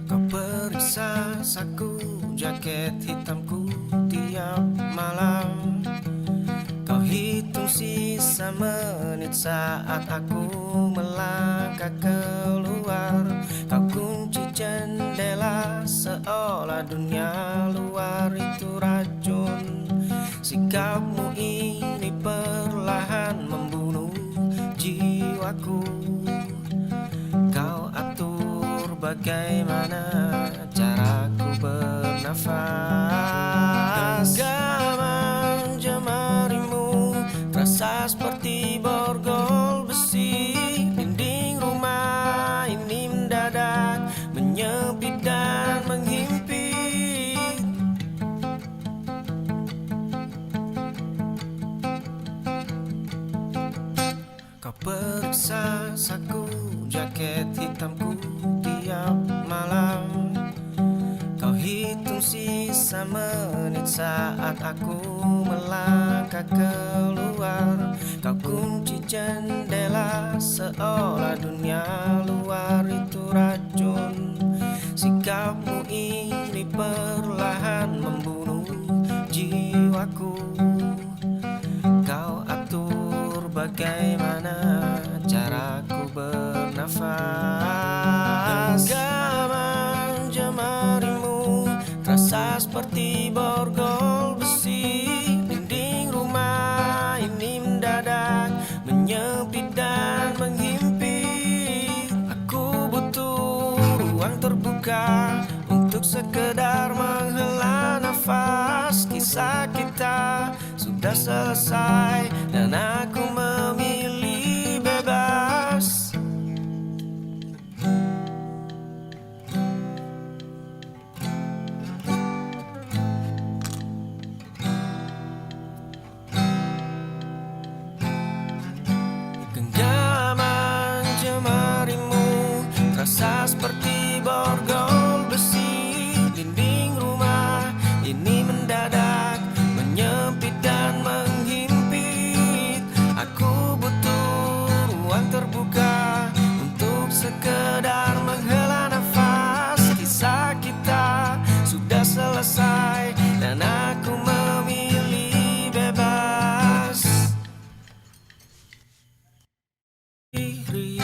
Kau periksa saku jaket hitamku tiap malam. Kau hitung sisa menit saat aku melangkah keluar. Kau kunci jendela seolah dunia luar itu racun. Sikapmu ini perlahan membunuh jiwaku. Kau atur bagaimana caraku bernafas. Genggaman jemarimu terasa seperti borgol besi. Dinding rumah ini mendadak menyempit dan menghimpit. Kau periksa saku jaket hitamku tiap malam. Kau hitung sisa menit saat aku melangkah keluar. Kau kunci jendela seolah dunia luar itu racun. Sikapmu ini perlahan membunuh jiwaku. Kau atur bagaimana caraku bernafas. Genggaman jemarimu terasa seperti borgol besi. Dinding rumah ini mendadak menyempit dan menghimpit. Aku butuh ruang terbuka untuk sekedar menghela nafas. Kisah kita sudah selesai dan aku memilih bebas. Genggaman jemarimu terasa seperti borgol besi. Dinding rumah ini mendadak menyempit dan menghimpit. Aku butuh ruang terbuka untuk sekedar menghela nafas. Kisah kita sudah selesai dan aku memilih bebas. Diri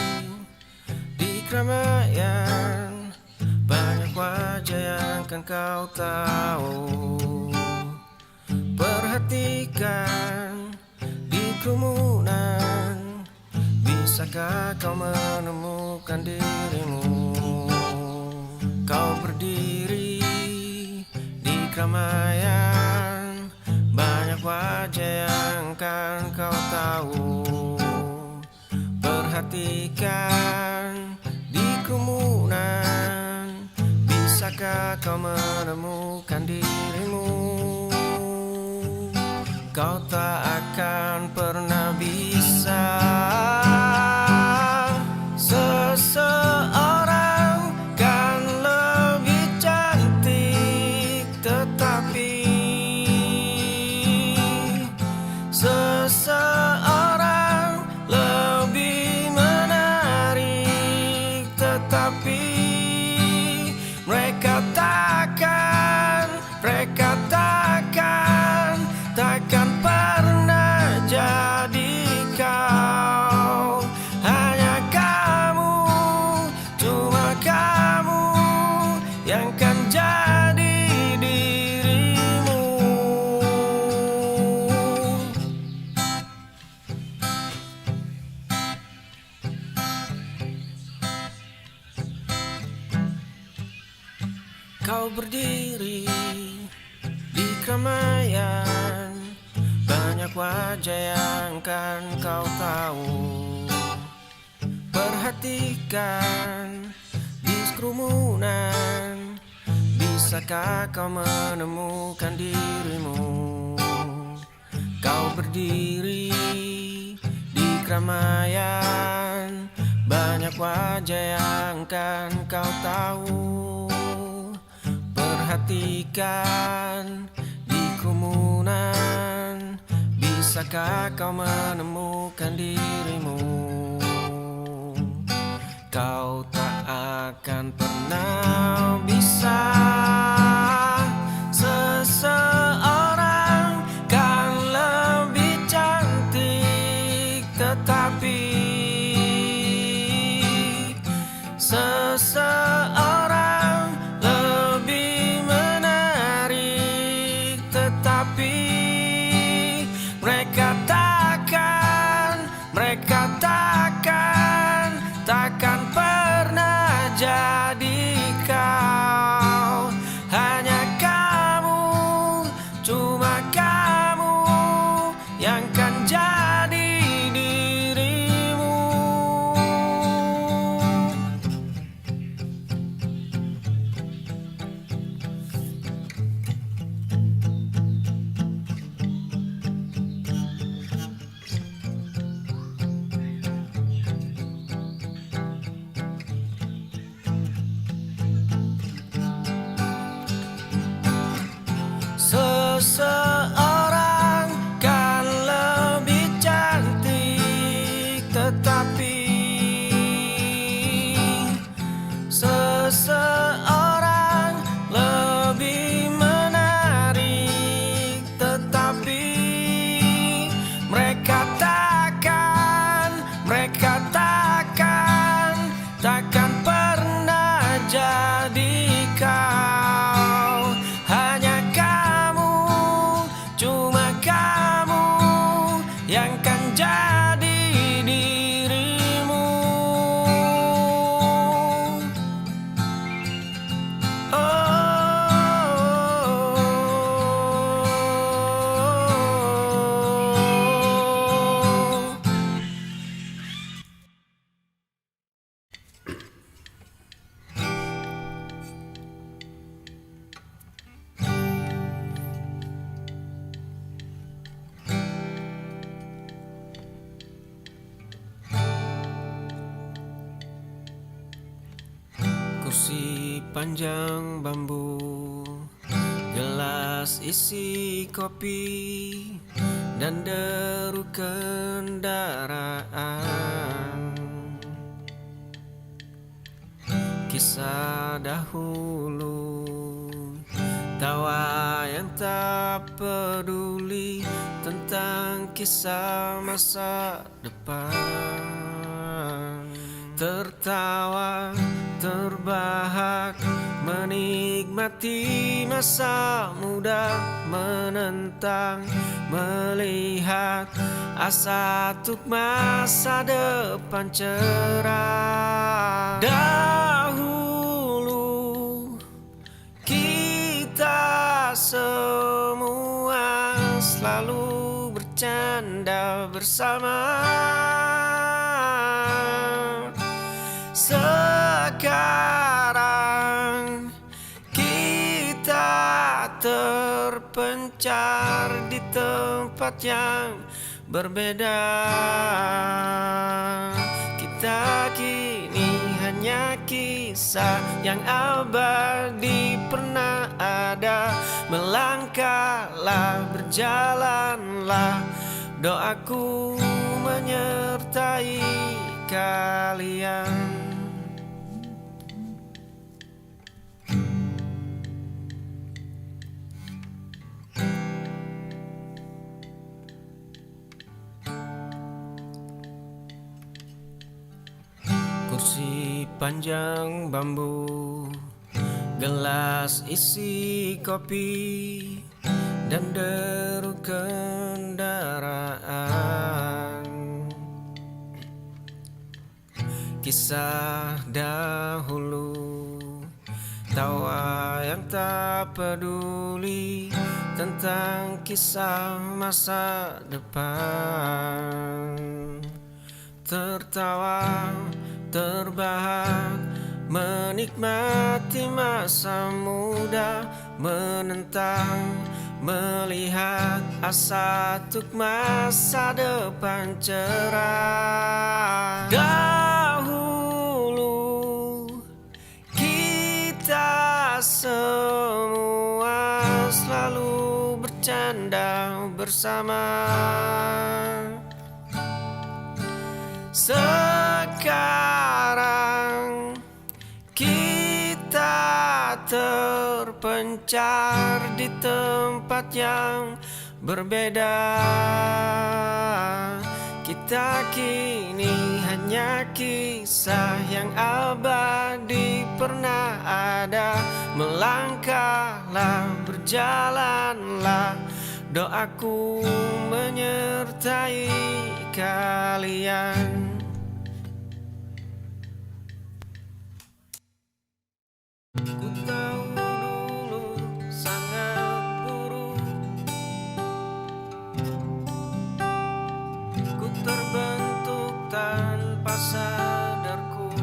di keramaian, banyak wajah yang kan kau tahu. Perhatikan di kerumunan, bisakah kau menemukan dirimu? Kau berdiri di keramaian, banyak wajah yang kan kau tahu. Perhatikan di kerumunan, bisakah kau menemukan dirimu? Kau tak akan pernah bisa. Seseorang kan lebih cantik, tetapi seseorang lebih menarik, tetapi mereka takkan pernah jadi kau. Hanya kamu, cuma kamu yang kan jadi dirimu. Kau berdiri di keramaian, banyak wajah yang kan kau tahu. perhatikan di kerumunan, bisakah kau menemukan dirimu? Kau berdiri di keramaian, banyak wajah yang kan kau tahu. Perhatikan di kerumunan, bisakah kau menemukan dirimu? Kau tak akan pernah bisa. Seseorang kan lebih cantik, tetapi seseorang lebih menarik, tetapi mereka takkan pernah jadi kau. Hanya kamu, cuma kamu yang kan jadi dirimu. Seseorang kan lebih cantik, tetapi seseorang lebih menarik, tetapi mereka takkan pernah jadi kau. Hanya kamu, cuma kamu yang kan jadi dirimu. Kursi panjang bambu, gelas isi kopi, dan deru kendaraan. Kisah dahulu, tawa yang tak peduli tentang kisah masa depan. Tertawa, terbahak, menikmati masa muda, menentang, melihat asa untuk masa depan cerah. Dahulu kita semua selalu bercanda bersama. Sekarang kita terpencar di tempat yang berbeda. Kita kini hanya kisah yang abadi pernah ada. Melangkahlah, berjalanlah, doaku menyertai kalian. Kursi panjang bambu, gelas isi kopi, dan deru kendaraan. Kisah dahulu, tawa yang tak peduli tentang kisah masa depan. Tertawa, terbahak menikmati masa muda, menentang, melihat asa untuk masa depan cerah. Dahulu kita semua selalu bercanda bersama. Sekarang kita terpencar di tempat yang berbeda. Kita kini hanya kisah yang abadi pernah ada. Melangkahlah, berjalanlah, doaku menyertai kalian. Ku tahu dulu sangat buruk, ku terbentuk tanpa sadarku.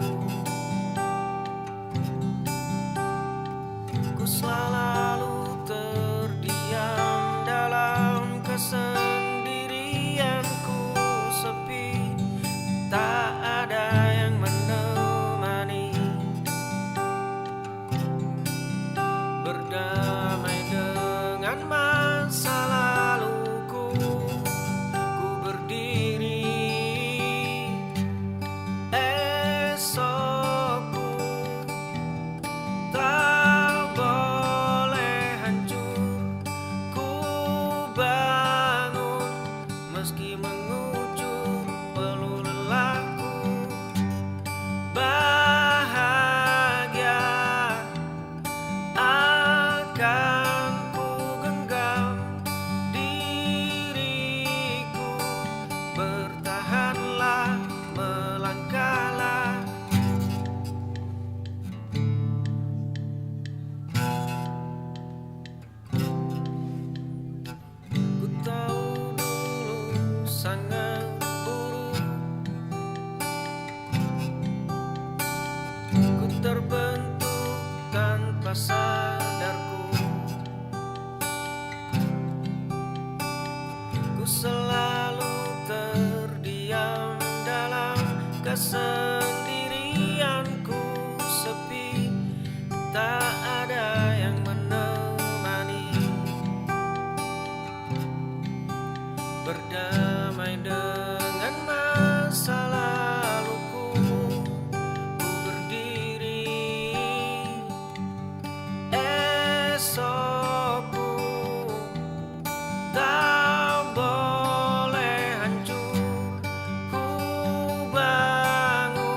Ku selalu terdiam dalam kesendirianku sepi, tak ada yang menemani. Berdamai dengan masa laluku, ku berdiri. Esokku tak boleh hancur. Ku bangun meski mengucur peluh lelahku. Bahagia akan ku genggam diriku. Bertahanlah, melangkahlah. Ku tahu dulu sangat buruk, ku terbentuk tanpa sadarku. Ku selalu terdiam dalam kesendirianku sepi, tak ada yang menemani. Berdamai dengan masa laluku, ku berdiri. Esokku tak boleh hancur. Ku bangun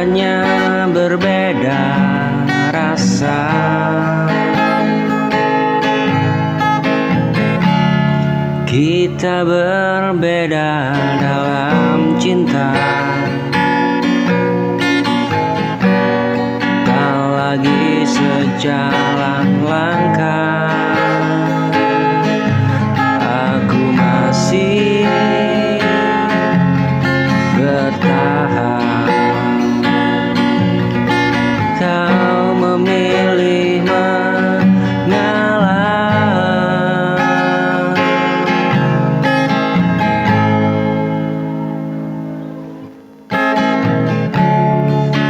hanya berbeda rasa. Kita berbeda dalam cinta, tak lagi sejalan langkah. Aku masih bertahan, kau memilih mengalah.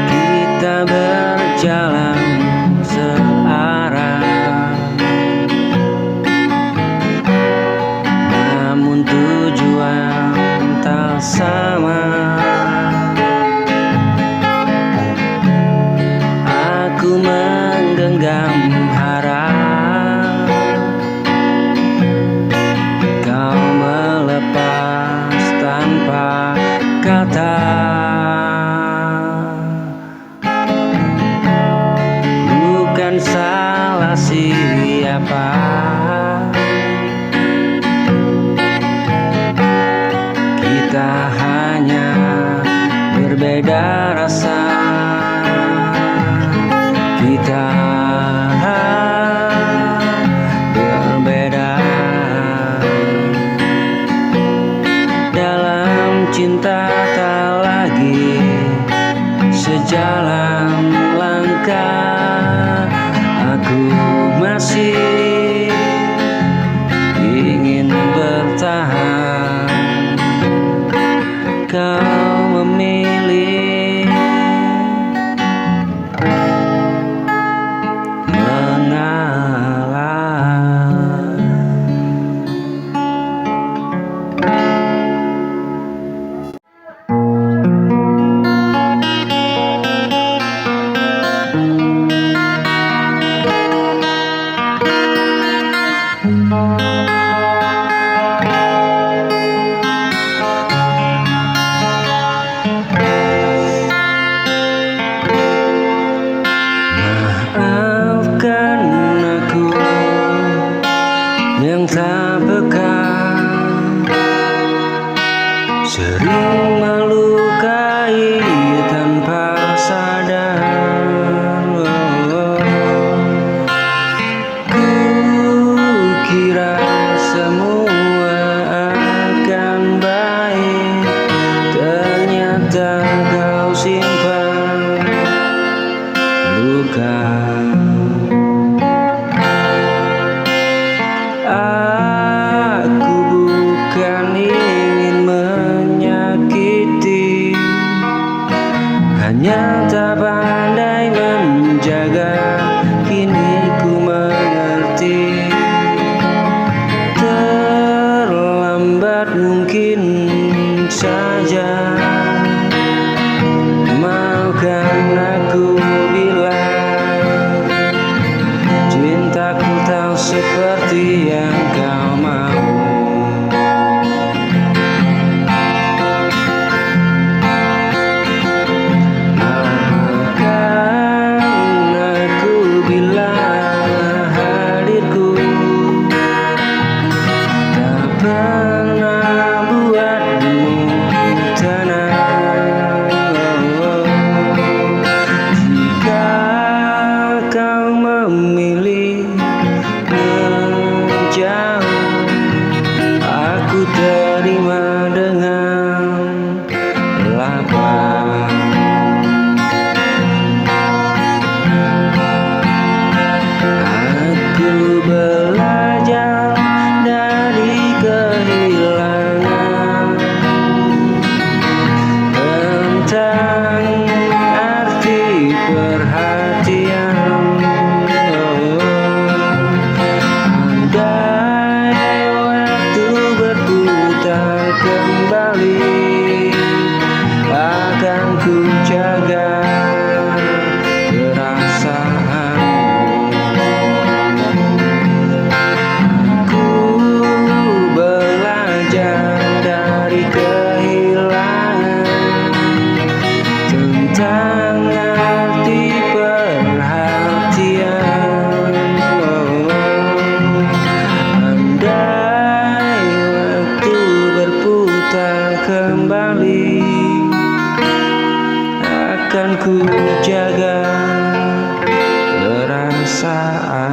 Kita berjalan searah, namun tujuan tak sama. Aku menggenggam harap kau melepas tanpa kata. Bukan salah siapa, kita hanya berbeda rasa. Kita berbeda dalam cinta, tak lagi sejalan langkah. Aku masih ingin bertahan, kau memilih mengalah. Maafkan aku yang tak peka, sering melukai tanpa sadar. Ku kira semua akan baik, ternyata kau simpan luka. Aku bukan ingin menyakiti, hanya tak pandai menjaga. Kini ku mengerti, terlambat mungkin saja. Maafkan aku bila cintaku tak seperti yang kau mau. Maafkan aku akan ku jaga perasaan